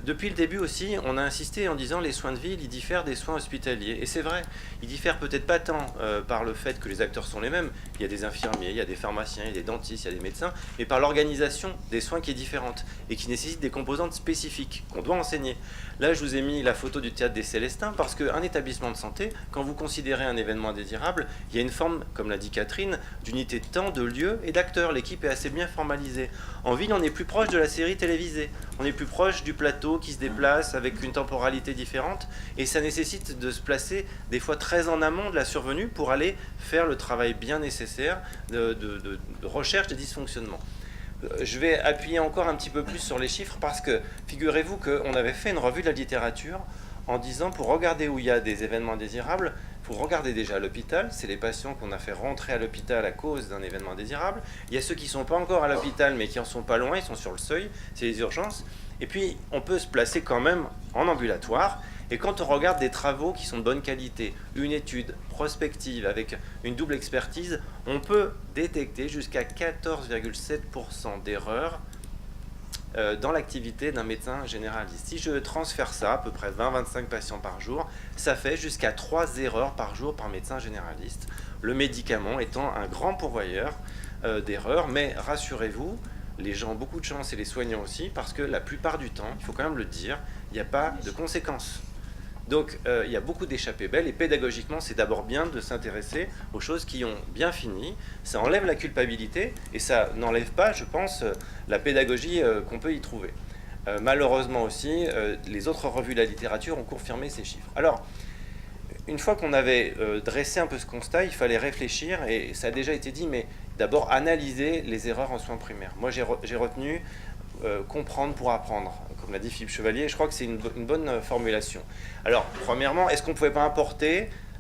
Depuis le début aussi, on a insisté en disant les soins de ville, ils diffèrent des soins hospitaliers. Et c'est vrai, ils diffèrent peut-être pas tant par le fait que les acteurs sont les mêmes. Il y a des infirmiers, il y a des pharmaciens, il y a des dentistes, il y a des médecins, mais par l'organisation des soins qui est différente et qui nécessite des composantes spécifiques qu'on doit enseigner. Là, je vous ai mis la photo du théâtre des Célestins parce qu'un établissement de santé, quand vous considérez un événement indésirable, il y a une forme, comme l'a dit Catherine, d'unité de temps, de lieu et d'acteurs. L'équipe est assez bien formalisée. En ville, on est plus proche de la série télévisée. On est plus proche du plateau qui se déplace avec une temporalité différente et ça nécessite de se placer des fois très en amont de la survenue pour aller faire le travail bien nécessaire de recherche des dysfonctionnements. Je vais appuyer encore un petit peu plus sur les chiffres parce que figurez-vous qu'on avait fait une revue de la littérature en disant pour regarder où il y a des événements indésirables, il faut regarder déjà à l'hôpital, c'est les patients qu'on a fait rentrer à l'hôpital à cause d'un événement indésirable. Il y a ceux qui ne sont pas encore à l'hôpital mais qui en sont pas loin, ils sont sur le seuil, c'est les urgences. Et puis, on peut se placer quand même en ambulatoire. Et quand on regarde des travaux qui sont de bonne qualité, une étude prospective avec une double expertise, on peut détecter jusqu'à 14,7% d'erreurs dans l'activité d'un médecin généraliste. Si je transfère ça, à peu près 20-25 patients par jour, ça fait jusqu'à 3 erreurs par jour par médecin généraliste. Le médicament étant un grand pourvoyeur d'erreurs, mais rassurez-vous, les gens ont beaucoup de chance et les soignants aussi, parce que la plupart du temps, il faut quand même le dire, il n'y a pas de conséquences. Donc il y a beaucoup d'échappées belles, et pédagogiquement, c'est d'abord bien de s'intéresser aux choses qui ont bien fini. Ça enlève la culpabilité, et ça n'enlève pas, je pense, la pédagogie qu'on peut y trouver. Malheureusement aussi, les autres revues de la littérature ont confirmé ces chiffres. Alors, une fois qu'on avait dressé un peu ce constat, il fallait réfléchir, et ça a déjà été dit, mais d'abord analyser les erreurs en soins primaires. Moi, j'ai retenu comprendre pour apprendre, comme l'a dit Philippe Chevalier, et je crois que c'est une bonne formulation. Alors, premièrement, est-ce qu'on ne pouvait pas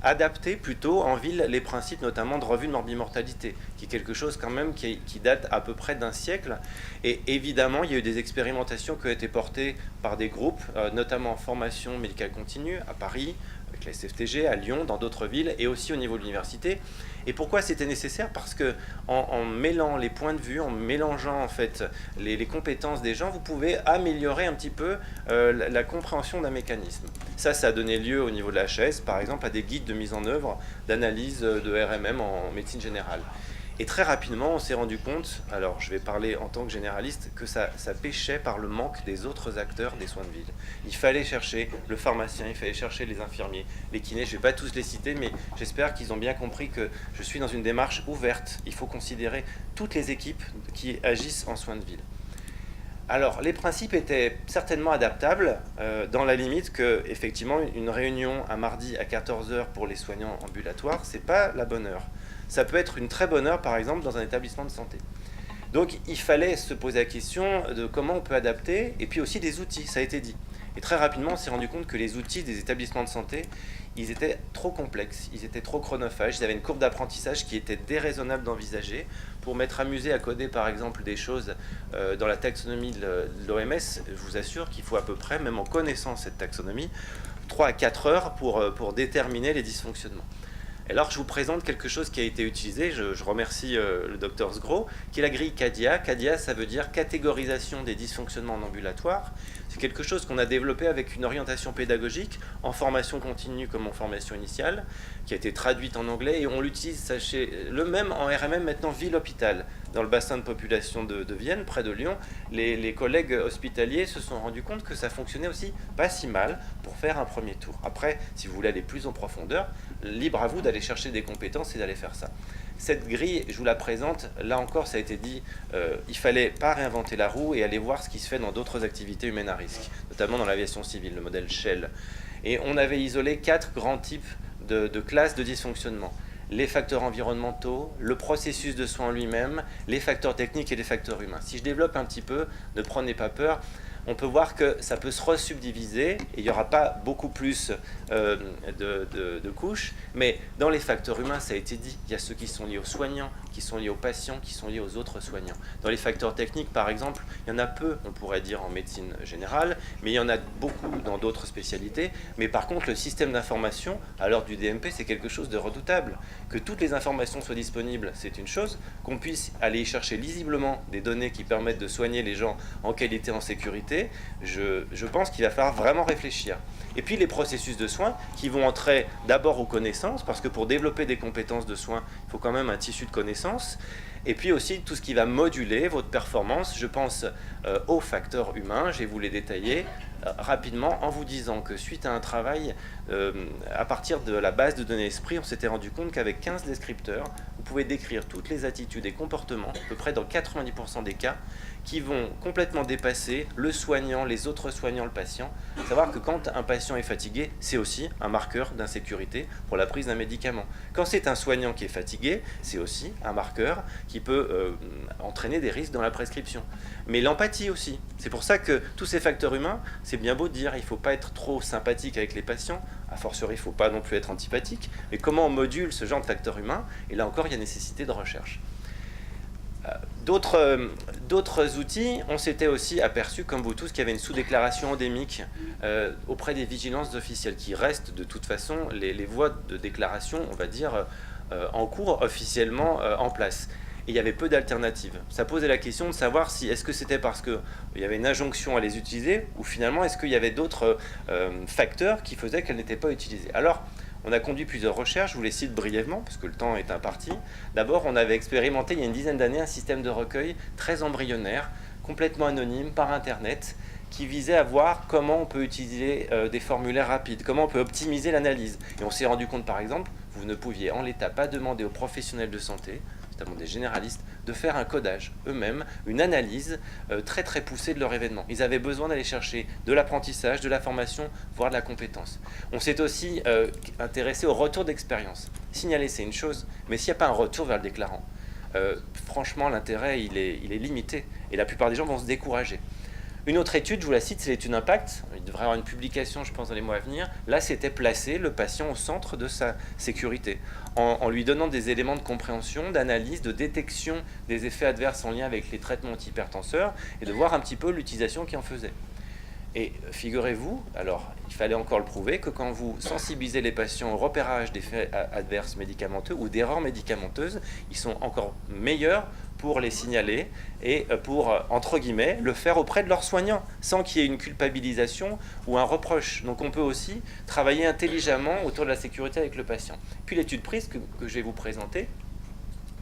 adapter plutôt en ville les principes notamment de revue de morbimortalité, qui est quelque chose quand même qui date à peu près d'un siècle. Et évidemment, il y a eu des expérimentations qui ont été portées par des groupes, notamment en formation médicale continue, à Paris, avec la SFTG, à Lyon, dans d'autres villes, et aussi au niveau de l'université. Et pourquoi c'était nécessaire? Parce que en mêlant les points de vue, en mélangeant en fait les compétences des gens, vous pouvez améliorer un petit peu la compréhension d'un mécanisme. Ça a donné lieu au niveau de la HAS, par exemple, à des guides de mise en œuvre d'analyse de RMM en médecine générale. Et très rapidement, on s'est rendu compte, alors je vais parler en tant que généraliste, que ça péchait par le manque des autres acteurs des soins de ville. Il fallait chercher le pharmacien, il fallait chercher les infirmiers, les kinés, je ne vais pas tous les citer, mais j'espère qu'ils ont bien compris que je suis dans une démarche ouverte. Il faut considérer toutes les équipes qui agissent en soins de ville. Alors, les principes étaient certainement adaptables, dans la limite que, effectivement, une réunion un mardi à 14h pour les soignants ambulatoires, ce n'est pas la bonne heure. Ça peut être une très bonne heure, par exemple, dans un établissement de santé. Donc, il fallait se poser la question de comment on peut adapter, et puis aussi des outils, ça a été dit. Et très rapidement, on s'est rendu compte que les outils des établissements de santé, ils étaient trop complexes, ils étaient trop chronophages, ils avaient une courbe d'apprentissage qui était déraisonnable d'envisager. Pour m'être amusé à coder, par exemple, des choses dans la taxonomie de l'OMS, je vous assure qu'il faut à peu près, même en connaissant cette taxonomie, 3 à 4 heures pour déterminer les dysfonctionnements. Alors je vous présente quelque chose qui a été utilisé, je remercie le docteur Sgro, qui est la grille CADIA. CADIA, ça veut dire catégorisation des dysfonctionnements en ambulatoire. C'est quelque chose qu'on a développé avec une orientation pédagogique en formation continue comme en formation initiale, qui a été traduite en anglais, et on l'utilise, sachez-le, même en RMM maintenant ville-hôpital. Dans le bassin de population de Vienne, près de Lyon, les collègues hospitaliers se sont rendus compte que ça fonctionnait aussi pas si mal pour faire un premier tour. Après, si vous voulez aller plus en profondeur, libre à vous d'aller chercher des compétences et d'aller faire ça. Cette grille, je vous la présente, là encore ça a été dit, il fallait pas réinventer la roue et aller voir ce qui se fait dans d'autres activités humaines à risque, notamment dans l'aviation civile, le modèle Shell. Et on avait isolé 4 grands types de classes de dysfonctionnement. Les facteurs environnementaux, le processus de soin lui-même, les facteurs techniques et les facteurs humains. Si je développe un petit peu, ne prenez pas peur, on peut voir que ça peut se resubdiviser, et il n'y aura pas beaucoup plus de couches, mais dans les facteurs humains, ça a été dit, il y a ceux qui sont liés aux soignants, qui sont liés aux patients, qui sont liés aux autres soignants. Dans les facteurs techniques, par exemple, il y en a peu, on pourrait dire, en médecine générale, mais il y en a beaucoup dans d'autres spécialités. Mais par contre, le système d'information, à l'heure du DMP, c'est quelque chose de redoutable. Que toutes les informations soient disponibles, c'est une chose. Qu'on puisse aller y chercher lisiblement des données qui permettent de soigner les gens en qualité, en sécurité, je pense qu'il va falloir vraiment réfléchir. Et puis les processus de soins qui vont entrer d'abord aux connaissances, parce que pour développer des compétences de soins, il faut quand même un tissu de connaissances. Et puis aussi tout ce qui va moduler votre performance. Je pense aux facteurs humains, je vais vous les détailler rapidement en vous disant que suite à un travail à partir de la base de données esprit, on s'était rendu compte qu'avec 15 descripteurs, vous pouvez décrire toutes les attitudes et comportements, à peu près dans 90% des cas, qui vont complètement dépasser le soignant, les autres soignants, le patient. Savoir que quand un patient est fatigué, c'est aussi un marqueur d'insécurité pour la prise d'un médicament. Quand c'est un soignant qui est fatigué, c'est aussi un marqueur qui peut entraîner des risques dans la prescription. Mais l'empathie aussi. C'est pour ça que tous ces facteurs humains, c'est bien beau de dire il ne faut pas être trop sympathique avec les patients, a fortiori il ne faut pas non plus être antipathique, mais comment on module ce genre de facteurs humains? Et là encore, il y a nécessité de recherche. D'autres outils, on s'était aussi aperçu, comme vous tous, qu'il y avait une sous-déclaration endémique auprès des vigilances officielles, qui restent de toute façon les voies de déclaration, on va dire, en cours, officiellement en place. Et il y avait peu d'alternatives. Ça posait la question de savoir si est-ce que c'était parce qu'il y avait une injonction à les utiliser, ou finalement est-ce qu'il y avait d'autres facteurs qui faisaient qu'elles n'étaient pas utilisées. Alors, on a conduit plusieurs recherches, je vous les cite brièvement, parce que le temps est imparti. D'abord, on avait expérimenté il y a une dizaine d'années un système de recueil très embryonnaire, complètement anonyme, par Internet, qui visait à voir comment on peut utiliser des formulaires rapides, comment on peut optimiser l'analyse. Et on s'est rendu compte, par exemple, vous ne pouviez en l'état pas demander aux professionnels de santé, notamment des généralistes, de faire un codage eux-mêmes, une analyse très très poussée de leur événement. Ils avaient besoin d'aller chercher de l'apprentissage, de la formation, voire de la compétence. On s'est aussi intéressé au retour d'expérience. Signaler, c'est une chose, mais s'il n'y a pas un retour vers le déclarant, franchement, l'intérêt, il est limité. Et la plupart des gens vont se décourager. Une autre étude, je vous la cite, c'est l'étude Impact. Il devrait y avoir une publication, je pense, dans les mois à venir. Là, c'était placer le patient au centre de sa sécurité, en lui donnant des éléments de compréhension, d'analyse, de détection des effets adverses en lien avec les traitements antihypertenseurs, et de voir un petit peu l'utilisation qu'il en faisait. Et figurez-vous, alors il fallait encore le prouver, que quand vous sensibilisez les patients au repérage d'effets adverses médicamenteux ou d'erreurs médicamenteuses, ils sont encore meilleurs pour les signaler et pour, entre guillemets, le faire auprès de leurs soignants, sans qu'il y ait une culpabilisation ou un reproche. Donc on peut aussi travailler intelligemment autour de la sécurité avec le patient. Puis l'étude prise que je vais vous présenter,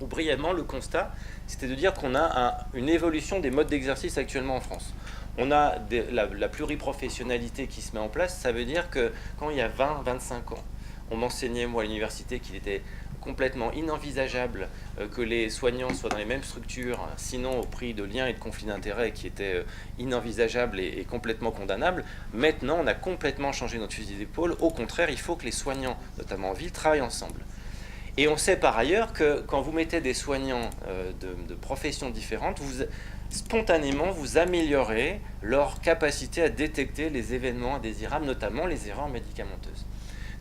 où brièvement le constat, c'était de dire qu'on a une évolution des modes d'exercice actuellement en France. On a la pluriprofessionnalité qui se met en place, ça veut dire que quand il y a 20-25 ans, on m'enseignait moi à l'université qu'il était complètement inenvisageable que les soignants soient dans les mêmes structures, sinon au prix de liens et de conflits d'intérêts qui étaient inenvisageables et complètement condamnables. Maintenant, on a complètement changé notre fusil d'épaule. Au contraire, il faut que les soignants, notamment en ville, travaillent ensemble. Et on sait par ailleurs que quand vous mettez des soignants de professions différentes, spontanément, vous améliorez leur capacité à détecter les événements indésirables, notamment les erreurs médicamenteuses.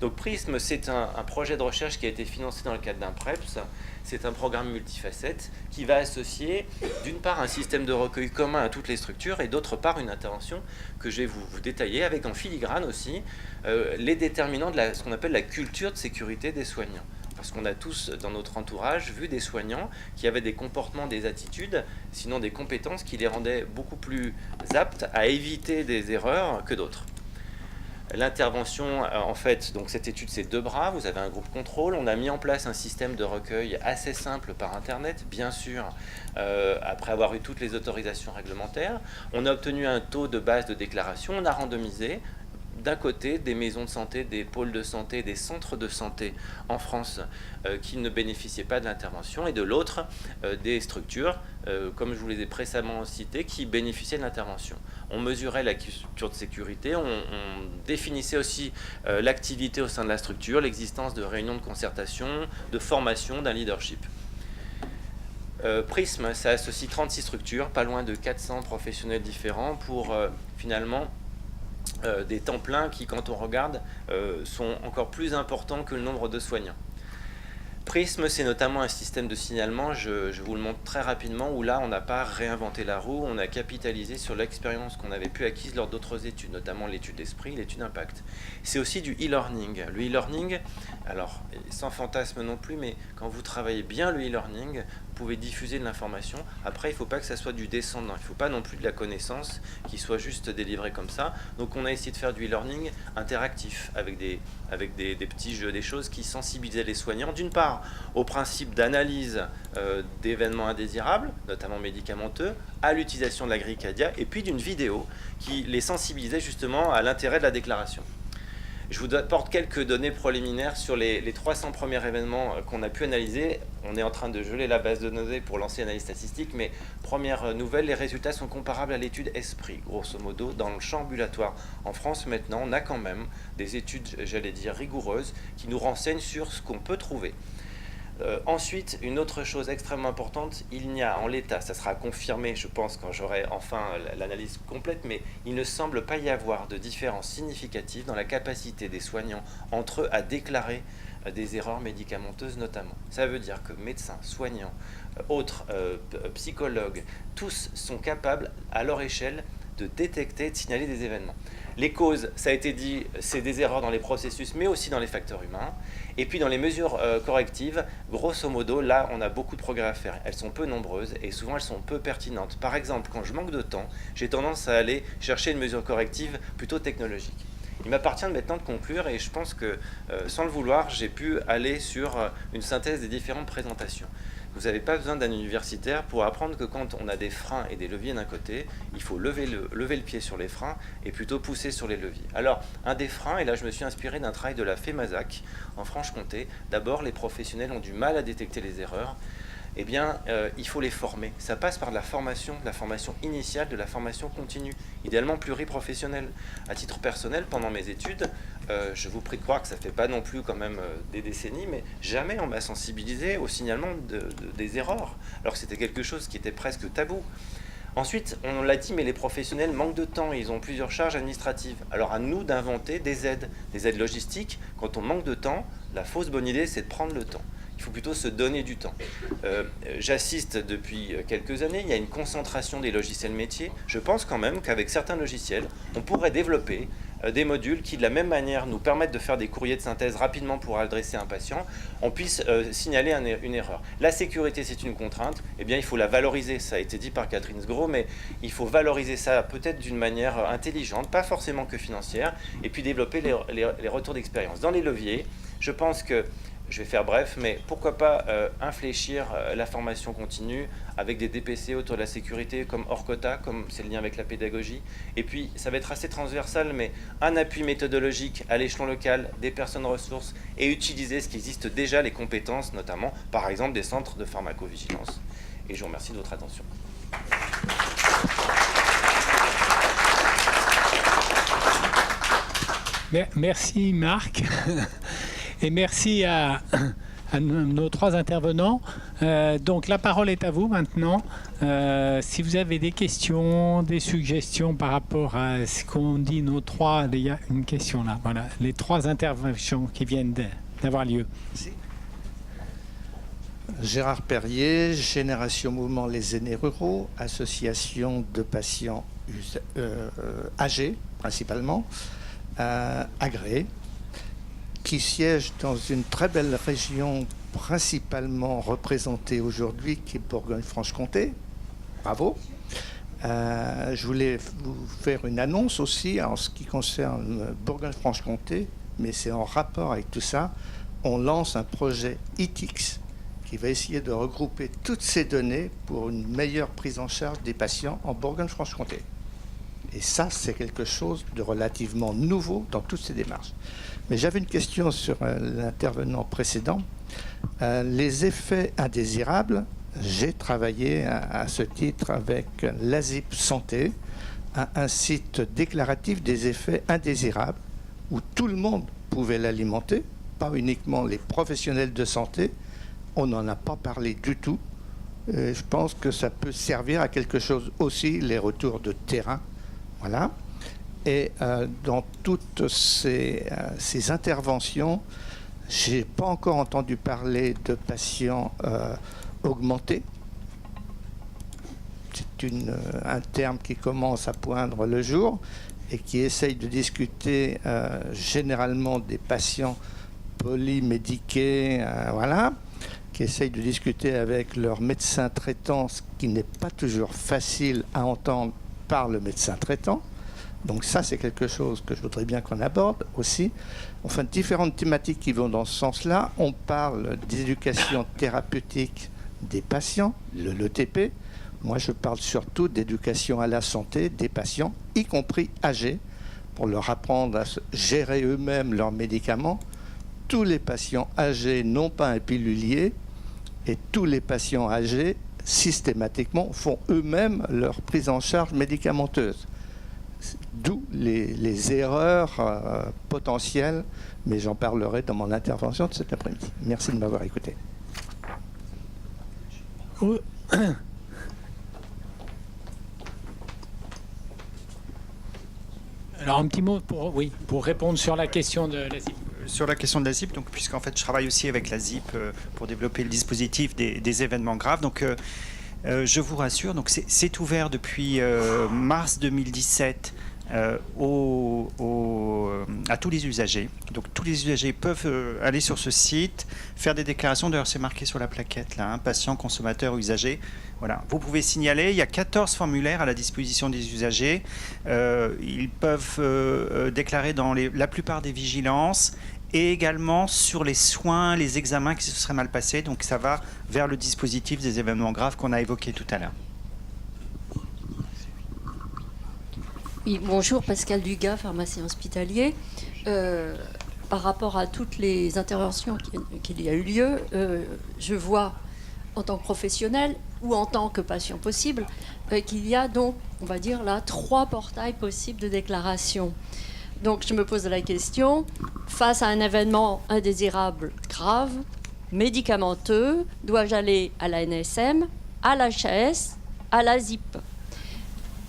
Donc PRISM, c'est un projet de recherche qui a été financé dans le cadre d'un PREPS. C'est un programme multifacette qui va associer d'une part un système de recueil commun à toutes les structures et d'autre part une intervention que je vais vous détailler avec en filigrane aussi les déterminants de ce qu'on appelle la culture de sécurité des soignants. Parce qu'on a tous dans notre entourage vu des soignants qui avaient des comportements, des attitudes, sinon des compétences qui les rendaient beaucoup plus aptes à éviter des erreurs que d'autres. L'intervention, en fait, donc cette étude, c'est 2 bras. Vous avez un groupe contrôle. On a mis en place un système de recueil assez simple par Internet, bien sûr, après avoir eu toutes les autorisations réglementaires. On a obtenu un taux de base de déclaration. On a randomisé d'un côté des maisons de santé, des pôles de santé, des centres de santé en France qui ne bénéficiaient pas de l'intervention, et de l'autre des structures, comme je vous les ai précédemment citées, qui bénéficiaient de l'intervention. On mesurait la culture de sécurité, on définissait aussi l'activité au sein de la structure, l'existence de réunions de concertation, de formation, d'un leadership. PRISM, ça associe 36 structures, pas loin de 400 professionnels différents pour finalement des temps pleins qui, quand on regarde, sont encore plus importants que le nombre de soignants. PRISM, c'est notamment un système de signalement, je vous le montre très rapidement, où là, on n'a pas réinventé la roue, on a capitalisé sur l'expérience qu'on avait pu acquise lors d'autres études, notamment l'étude d'esprit, l'étude impact. C'est aussi du e-learning. Le e-learning, alors, sans fantasme non plus, mais quand vous travaillez bien le e-learning, vous pouvez diffuser de l'information. Après, il ne faut pas que ça soit du descendant, il ne faut pas non plus de la connaissance qui soit juste délivrée comme ça. Donc on a essayé de faire du e-learning interactif, avec des petits jeux, des choses qui sensibilisaient les soignants, d'une part au principe d'analyse d'événements indésirables, notamment médicamenteux, à l'utilisation de la grille CADIA, et puis d'une vidéo qui les sensibilisait justement à l'intérêt de la déclaration. Je vous apporte quelques données préliminaires sur les 300 premiers événements qu'on a pu analyser. On est en train de geler la base de données pour lancer l'analyse statistique, mais première nouvelle, les résultats sont comparables à l'étude ESPRIT, grosso modo. Dans le champ ambulatoire en France, maintenant, on a quand même des études, j'allais dire, rigoureuses qui nous renseignent sur ce qu'on peut trouver. Ensuite, une autre chose extrêmement importante, il n'y a en l'état, ça sera confirmé je pense quand j'aurai enfin l'analyse complète, mais il ne semble pas y avoir de différence significative dans la capacité des soignants entre eux à déclarer des erreurs médicamenteuses notamment. Ça veut dire que médecins, soignants, autres psychologues, tous sont capables à leur échelle de détecter, de signaler des événements. Les causes, ça a été dit, c'est des erreurs dans les processus, mais aussi dans les facteurs humains. Et puis dans les mesures correctives, grosso modo, là, on a beaucoup de progrès à faire. Elles sont peu nombreuses et souvent elles sont peu pertinentes. Par exemple, quand je manque de temps, j'ai tendance à aller chercher une mesure corrective plutôt technologique. Il m'appartient maintenant de conclure et je pense que, sans le vouloir, j'ai pu aller sur une synthèse des différentes présentations. Vous n'avez pas besoin d'un universitaire pour apprendre que quand on a des freins et des leviers d'un côté, il faut lever le pied sur les freins et plutôt pousser sur les leviers. Alors, un des freins, et là je me suis inspiré d'un travail de la FEMASAC en Franche-Comté, d'abord les professionnels ont du mal à détecter les erreurs. Eh bien, il faut les former. Ça passe par de la formation initiale, de la formation continue, idéalement pluriprofessionnelle. À titre personnel, pendant mes études, je vous prie de croire que ça ne fait pas non plus quand même des décennies, mais jamais on m'a sensibilisé au signalement des erreurs, alors que c'était quelque chose qui était presque tabou. Ensuite, on l'a dit, mais les professionnels manquent de temps, ils ont plusieurs charges administratives. Alors à nous d'inventer des aides logistiques. Quand on manque de temps, la fausse bonne idée, c'est de prendre le temps. Il faut plutôt se donner du temps. J'assiste depuis quelques années, il y a une concentration des logiciels métiers. Je pense quand même qu'avec certains logiciels, on pourrait développer des modules qui, de la même manière, nous permettent de faire des courriers de synthèse rapidement pour adresser un patient, on puisse signaler une erreur. La sécurité, c'est une contrainte, eh bien, il faut la valoriser. Ça a été dit par Catherine Sgro, mais il faut valoriser ça peut-être d'une manière intelligente, pas forcément que financière, et puis développer les retours d'expérience. Dans les leviers, je pense que je vais faire bref, mais pourquoi pas infléchir la formation continue avec des DPC autour de la sécurité comme Orcota, comme c'est le lien avec la pédagogie. Et puis, ça va être assez transversal, mais un appui méthodologique à l'échelon local, des personnes ressources, et utiliser ce qui existe déjà, les compétences, notamment, par exemple, des centres de pharmacovigilance. Et je vous remercie de votre attention. Merci Marc. Et merci à nos trois intervenants. Donc la parole est à vous maintenant. Si vous avez des questions, des suggestions par rapport à ce qu'ont dit nos trois, il y a une question là. Voilà, les trois interventions qui viennent d'avoir lieu. Merci. Gérard Perrier, Génération Mouvement Les Aînés Ruraux, association de patients âgés principalement, agréés, qui siège dans une très belle région principalement représentée aujourd'hui, qui est Bourgogne-Franche-Comté. Bravo. Je voulais vous faire une annonce aussi en ce qui concerne Bourgogne-Franche-Comté, mais c'est en rapport avec tout ça. On lance un projet ITIX qui va essayer de regrouper toutes ces données pour une meilleure prise en charge des patients en Bourgogne-Franche-Comté. Et ça, c'est quelque chose de relativement nouveau dans toutes ces démarches. Mais j'avais une question sur l'intervenant précédent. Les effets indésirables, j'ai travaillé à ce titre avec l'ASIP Santé, un site déclaratif des effets indésirables, où tout le monde pouvait l'alimenter, pas uniquement les professionnels de santé. On n'en a pas parlé du tout. Je pense que ça peut servir à quelque chose aussi, les retours de terrain. Voilà. Et dans toutes ces interventions, je n'ai pas encore entendu parler de patients augmentés. C'est un terme qui commence à poindre le jour et qui essaye de discuter généralement des patients polymédiqués, voilà, qui essayent de discuter avec leur médecin traitant, ce qui n'est pas toujours facile à entendre par le médecin traitant. Donc ça, c'est quelque chose que je voudrais bien qu'on aborde aussi. Enfin, différentes thématiques qui vont dans ce sens-là. On parle d'éducation thérapeutique des patients, l'ETP. Moi, je parle surtout d'éducation à la santé des patients, y compris âgés, pour leur apprendre à gérer eux-mêmes leurs médicaments. Tous les patients âgés n'ont pas un pilulier et tous les patients âgés, systématiquement, font eux-mêmes leur prise en charge médicamenteuse. D'où les erreurs potentielles, mais j'en parlerai dans mon intervention de cet après-midi. Merci de m'avoir écouté. Alors un petit mot pour répondre sur la question de la... sur la question de la ZIP, donc, puisqu'en fait je travaille aussi avec la ZIP pour développer le dispositif des événements graves. Donc, je vous rassure, donc c'est ouvert depuis mars 2017 à tous les usagers. Donc tous les usagers peuvent aller sur ce site, faire des déclarations. D'ailleurs, c'est marqué sur la plaquette là, patient, consommateur, usager. Voilà. Vous pouvez signaler. Il y a 14 formulaires à la disposition des usagers. Ils peuvent déclarer dans la plupart des vigilances et également sur les soins, les examens qui se seraient mal passés. Donc ça va vers le dispositif des événements graves qu'on a évoqué tout à l'heure. Oui, bonjour, Pascal Dugas, pharmacien hospitalier. Par rapport à toutes les interventions qu'il y a eu lieu, je vois en tant que professionnel ou en tant que patient possible qu'il y a donc, on va dire là, 3 portails possibles de déclaration. Donc je me pose la question, face à un événement indésirable grave, médicamenteux, dois-je aller à la NSM, à l'HAS, à la ZIP?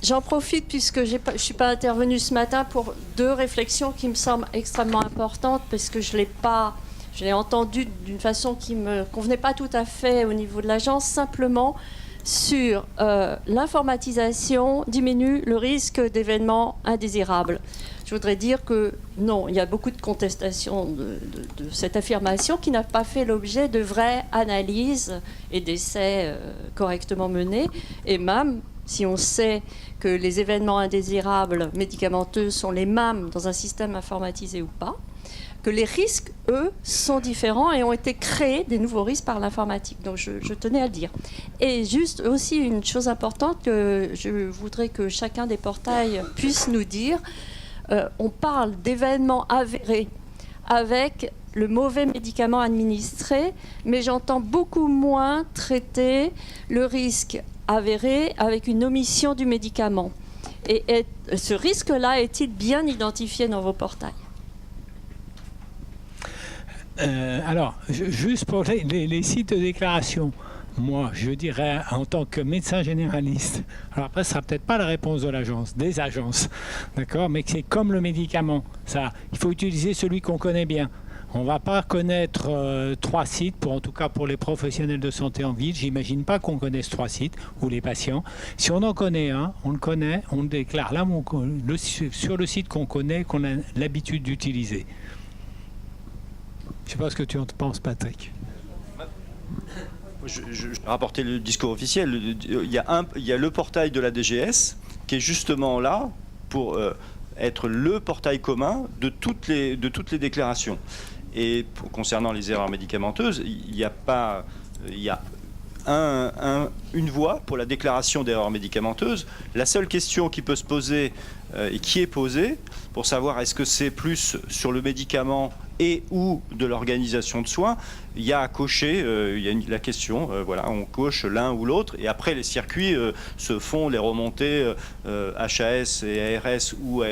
J'en profite puisque je ne suis pas intervenue ce matin pour 2 réflexions qui me semblent extrêmement importantes parce que je l'ai entendu d'une façon qui ne me convenait pas tout à fait au niveau de l'agence, simplement sur l'informatisation diminue le risque d'événements indésirables. Je voudrais dire que non, il y a beaucoup de contestations de cette affirmation qui n'a pas fait l'objet de vraies analyses et d'essais correctement menés. Et même si on sait que les événements indésirables médicamenteux sont les mêmes dans un système informatisé ou pas, que les risques, eux, sont différents et ont été créés des nouveaux risques par l'informatique. Donc je tenais à le dire. Et juste aussi une chose importante que je voudrais que chacun des portails puisse nous dire, on parle d'événements avérés avec le mauvais médicament administré, mais j'entends beaucoup moins traiter le risque avéré avec une omission du médicament. Et ce risque-là est-il bien identifié dans vos portails ? Alors, juste pour les sites de déclaration, moi, je dirais, en tant que médecin généraliste, alors après, ce sera peut-être pas la réponse de l'agence, des agences, d'accord, mais que c'est comme le médicament. Ça, il faut utiliser celui qu'on connaît bien. On ne va pas connaître 3 sites, en tout cas pour les professionnels de santé en ville. J'imagine pas qu'on connaisse 3 sites, ou les patients. Si on en connaît un, on le connaît, on le déclare là, sur le site qu'on connaît, qu'on a l'habitude d'utiliser. Je ne sais pas ce que tu en penses, Patrick. Je vais rapporter le discours officiel. Il y a le portail de la DGS qui est justement là pour être le portail commun de toutes les déclarations. Et concernant les erreurs médicamenteuses, il y a une voie pour la déclaration d'erreurs médicamenteuses. La seule question qui peut se poser et qui est posée pour savoir est-ce que c'est plus sur le médicament et ou de l'organisation de soins, il y a à cocher, il y a la question, voilà, on coche l'un ou l'autre, et après les circuits se font, les remontées HAS et ARS ou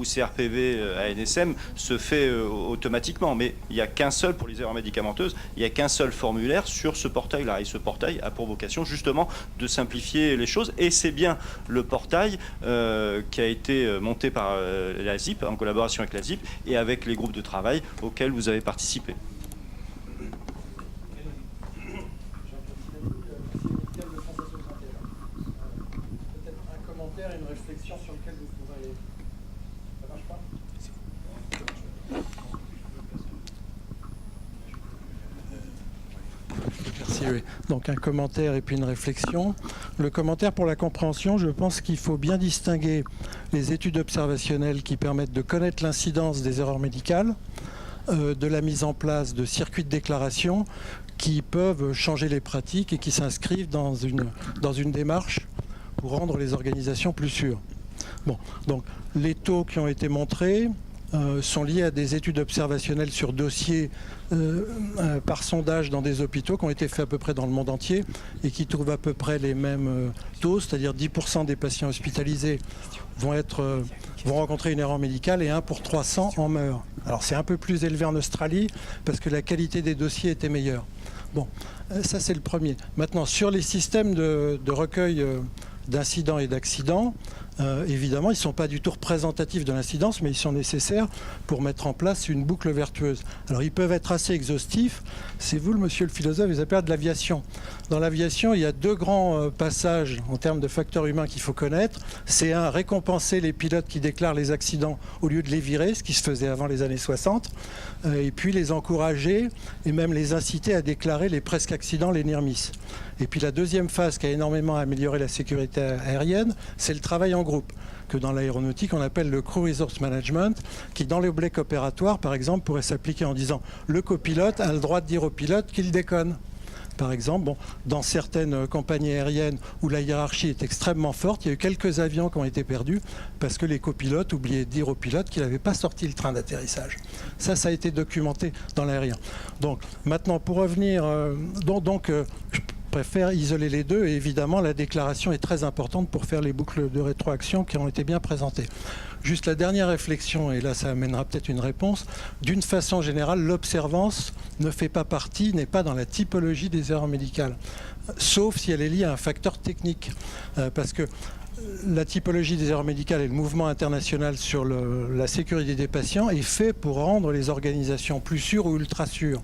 CRPV à NSM se fait automatiquement, mais il n'y a qu'un seul, pour les erreurs médicamenteuses, il n'y a qu'un seul formulaire sur ce portail-là, et ce portail a pour vocation justement de simplifier les choses, et c'est bien le portail qui a été monté par la ZIP, en collaboration avec la ZIP, et avec les groupes de travail auxquels vous avez participé. Une réflexion sur lequel vous pourrez... Ça marche pas ? Merci, oui. Donc un commentaire et puis une réflexion. Le commentaire pour la compréhension, je pense qu'il faut bien distinguer les études observationnelles qui permettent de connaître l'incidence des erreurs médicales, de la mise en place de circuits de déclaration qui peuvent changer les pratiques et qui s'inscrivent dans une démarche pour rendre les organisations plus sûres. Bon, donc les taux qui ont été montrés sont liés à des études observationnelles sur dossiers par sondage dans des hôpitaux qui ont été faits à peu près dans le monde entier et qui trouvent à peu près les mêmes taux, c'est-à-dire 10% des patients hospitalisés vont rencontrer une erreur médicale et 1 pour 300 en meurent. Alors c'est un peu plus élevé en Australie parce que la qualité des dossiers était meilleure. Bon, ça c'est le premier. Maintenant, sur les systèmes de recueil d'incidents et d'accidents, évidemment, ils ne sont pas du tout représentatifs de l'incidence, mais ils sont nécessaires pour mettre en place une boucle vertueuse. Alors, ils peuvent être assez exhaustifs. C'est vous, monsieur le philosophe, vous appelez de l'aviation. Dans l'aviation, il y a 2 grands passages en termes de facteurs humains qu'il faut connaître. C'est un, récompenser les pilotes qui déclarent les accidents au lieu de les virer, ce qui se faisait avant les années 60, et puis les encourager et même les inciter à déclarer les presque accidents, les near miss. Et puis la deuxième phase qui a énormément amélioré la sécurité aérienne, c'est le travail en groupe, que dans l'aéronautique on appelle le crew resource management, qui dans les blocs opératoires par exemple pourrait s'appliquer en disant le copilote a le droit de dire au pilote qu'il déconne. Par exemple, bon, dans certaines compagnies aériennes où la hiérarchie est extrêmement forte, il y a eu quelques avions qui ont été perdus parce que les copilotes oubliaient de dire au pilote qu'il n'avait pas sorti le train d'atterrissage. Ça a été documenté dans l'aérien. Donc maintenant, pour revenir, je préfère isoler les deux et évidemment la déclaration est très importante pour faire les boucles de rétroaction qui ont été bien présentées. Juste la dernière réflexion, et là ça amènera peut-être une réponse, d'une façon générale, l'observance ne fait pas partie, n'est pas dans la typologie des erreurs médicales, sauf si elle est liée à un facteur technique, parce que la typologie des erreurs médicales et le mouvement international sur la sécurité des patients est fait pour rendre les organisations plus sûres ou ultra sûres.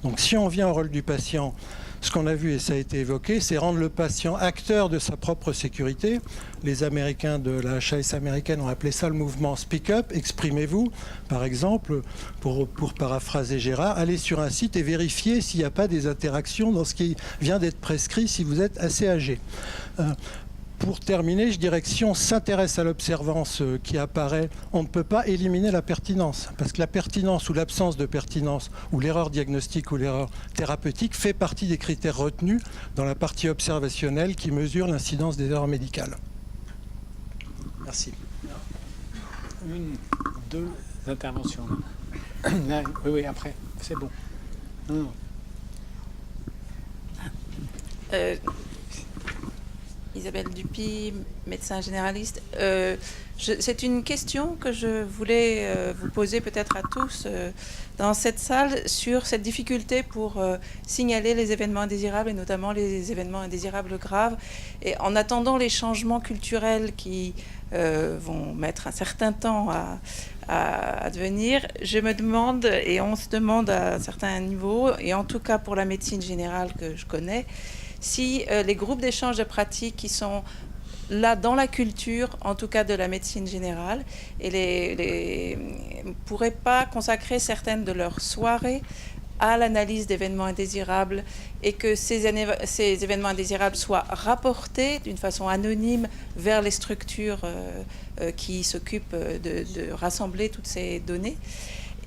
Donc si on vient au rôle du patient, ce qu'on a vu, et ça a été évoqué, c'est rendre le patient acteur de sa propre sécurité. Les Américains de la HAS américaine ont appelé ça le mouvement Speak Up, exprimez-vous. Par exemple, pour paraphraser Gérard, allez sur un site et vérifiez s'il n'y a pas des interactions dans ce qui vient d'être prescrit si vous êtes assez âgé. Pour terminer, je dirais que si on s'intéresse à l'observance qui apparaît, on ne peut pas éliminer la pertinence. Parce que la pertinence ou l'absence de pertinence, ou l'erreur diagnostique ou l'erreur thérapeutique fait partie des critères retenus dans la partie observationnelle qui mesure l'incidence des erreurs médicales. Merci. 2 interventions. Oui, après, c'est bon. Non. Isabelle Dupuy, médecin généraliste. C'est une question que je voulais vous poser peut-être à tous dans cette salle sur cette difficulté pour signaler les événements indésirables et notamment les événements indésirables graves. Et en attendant les changements culturels qui vont mettre un certain temps à devenir, je me demande, et on se demande à certains niveaux, et en tout cas pour la médecine générale que je connais, si les groupes d'échange de pratiques qui sont là dans la culture, en tout cas de la médecine générale, et ne pourraient pas consacrer certaines de leurs soirées à l'analyse d'événements indésirables et que ces événements indésirables soient rapportés d'une façon anonyme vers les structures qui s'occupent de rassembler toutes ces données.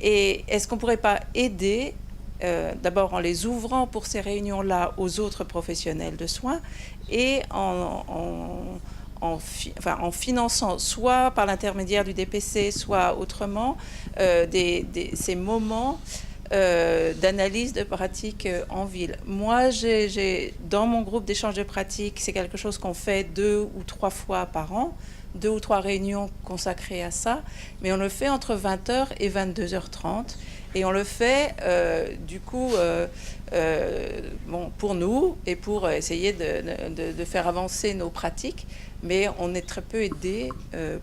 Et est-ce qu'on ne pourrait pas aider d'abord en les ouvrant pour ces réunions-là aux autres professionnels de soins et en finançant soit par l'intermédiaire du DPC, soit autrement, ces moments d'analyse de pratiques en ville. Moi, dans mon groupe d'échange de pratiques, c'est quelque chose qu'on fait 2 ou 3 fois par an, 2 ou 3 réunions consacrées à ça, mais on le fait entre 20h et 22h30. Et on le fait, pour nous et pour essayer de faire avancer nos pratiques, mais on est très peu aidé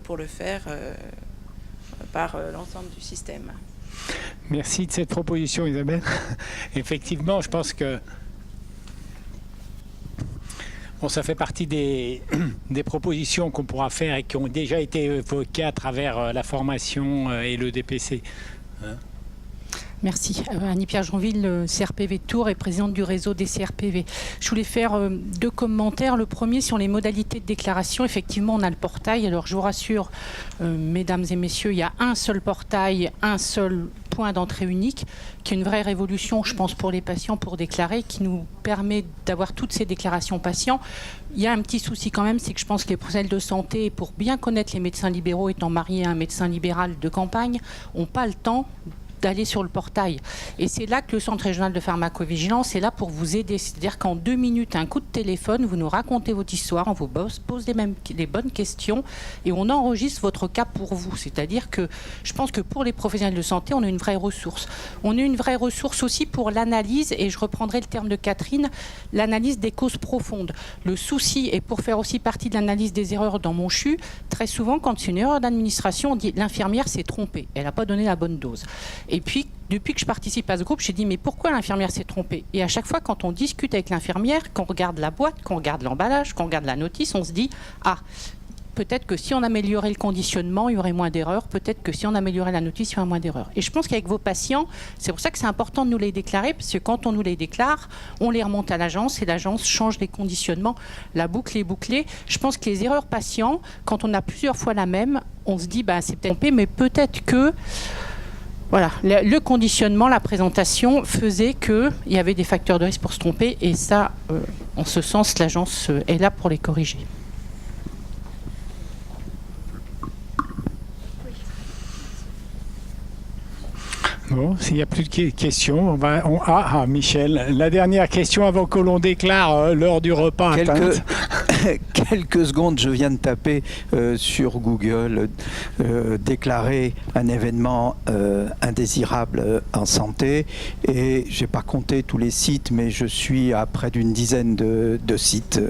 pour le faire par l'ensemble du système. Merci de cette proposition, Isabelle. Effectivement, je pense que ça fait partie des propositions qu'on pourra faire et qui ont déjà été évoquées à travers la formation et le DPC. Merci. Annie-Pierre Jonville, CRPV de Tours et présidente du réseau des CRPV. Je voulais faire 2 commentaires. Le premier sur les modalités de déclaration. Effectivement, on a le portail. Alors, je vous rassure, mesdames et messieurs, il y a un seul portail, un seul point d'entrée unique, qui est une vraie révolution, je pense, pour les patients pour déclarer, qui nous permet d'avoir toutes ces déclarations patients. Il y a un petit souci quand même, c'est que je pense que les professionnels de santé, pour bien connaître les médecins libéraux, étant mariés à un médecin libéral de campagne, n'ont pas le temps d'aller sur le portail. Et c'est là que le Centre régional de pharmacovigilance est là pour vous aider. C'est-à-dire qu'en 2 minutes, un coup de téléphone, vous nous racontez votre histoire, on vous pose les bonnes questions et on enregistre votre cas pour vous. C'est-à-dire que je pense que pour les professionnels de santé, on a une vraie ressource. On a une vraie ressource aussi pour l'analyse, et je reprendrai le terme de Catherine, l'analyse des causes profondes. Le souci, et pour faire aussi partie de l'analyse des erreurs dans mon CHU, très souvent, quand c'est une erreur d'administration, on dit l'infirmière s'est trompée, elle n'a pas donné la bonne dose. Et puis, depuis que je participe à ce groupe, j'ai dit mais pourquoi l'infirmière s'est trompée? Et à chaque fois, quand on discute avec l'infirmière, qu'on regarde la boîte, qu'on regarde l'emballage, qu'on regarde la notice, on se dit ah, peut-être que si on améliorait le conditionnement, il y aurait moins d'erreurs. Peut-être que si on améliorait la notice, il y aurait moins d'erreurs. Et je pense qu'avec vos patients, c'est pour ça que c'est important de nous les déclarer, parce que quand on nous les déclare, on les remonte à l'agence et l'agence change les conditionnements. La boucle est bouclée. Je pense que les erreurs patients, quand on a plusieurs fois la même, on se dit bah, c'est peut-être trompé, mais peut-être que voilà, le conditionnement, la présentation faisait qu'il y avait des facteurs de risque pour se tromper. Et ça, en ce sens, l'agence est là pour les corriger. Bon, s'il n'y a plus de questions, Michel, la dernière question avant que l'on déclare l'heure du repas atteinte. Quelques secondes, je viens de taper sur Google déclarer un événement indésirable en santé, et j'ai pas compté tous les sites, mais je suis à près d'une dizaine de sites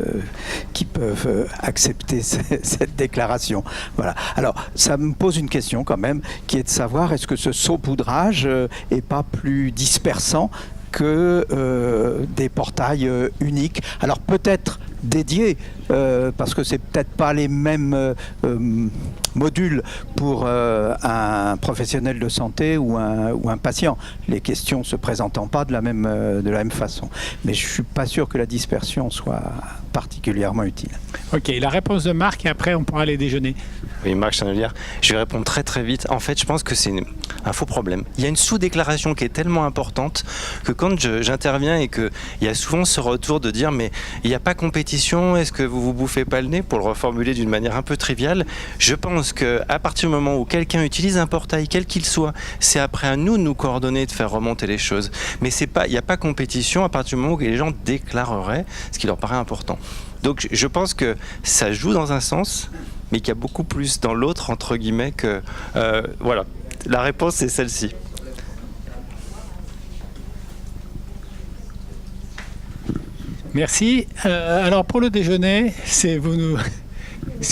qui peuvent accepter cette déclaration. Voilà. Alors, ça me pose une question quand même, qui est de savoir est-ce que ce saupoudrage est pas plus dispersant que des portails uniques. Alors peut-être dédiés, parce que c'est peut-être pas les mêmes modules pour un professionnel de santé ou un patient. Les questions se présentant pas de la même façon. Mais je suis pas sûr que la dispersion soit particulièrement utile. Ok, la réponse de Marc et après on pourra aller déjeuner. Oui, Marc Chanelière, je vais répondre très très vite. En fait, je pense que c'est un faux problème. Il y a une sous-déclaration qui est tellement importante que quand j'interviens et qu'il y a souvent ce retour de dire mais il n'y a pas compétition, est-ce que vous vous bouffez pas le nez, pour le reformuler d'une manière un peu triviale, je pense qu'à partir du moment où quelqu'un utilise un portail, quel qu'il soit, c'est après à nous de nous coordonner, de faire remonter les choses. Mais il n'y a pas compétition à partir du moment où les gens déclareraient ce qui leur paraît important. Donc je pense que ça joue dans un sens, mais qu'il y a beaucoup plus dans l'autre, entre guillemets, que... voilà, la réponse est celle-ci. Merci. Alors pour le déjeuner, c'est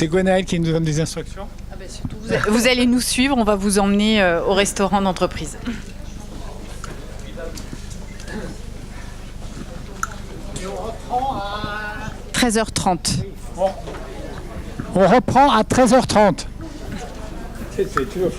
Gwenaëlle qui nous donne des instructions. Ah ben surtout, vous allez nous suivre, on va vous emmener au restaurant d'entreprise. Et on reprend à 13h30. On reprend à 13h30. C'est toujours.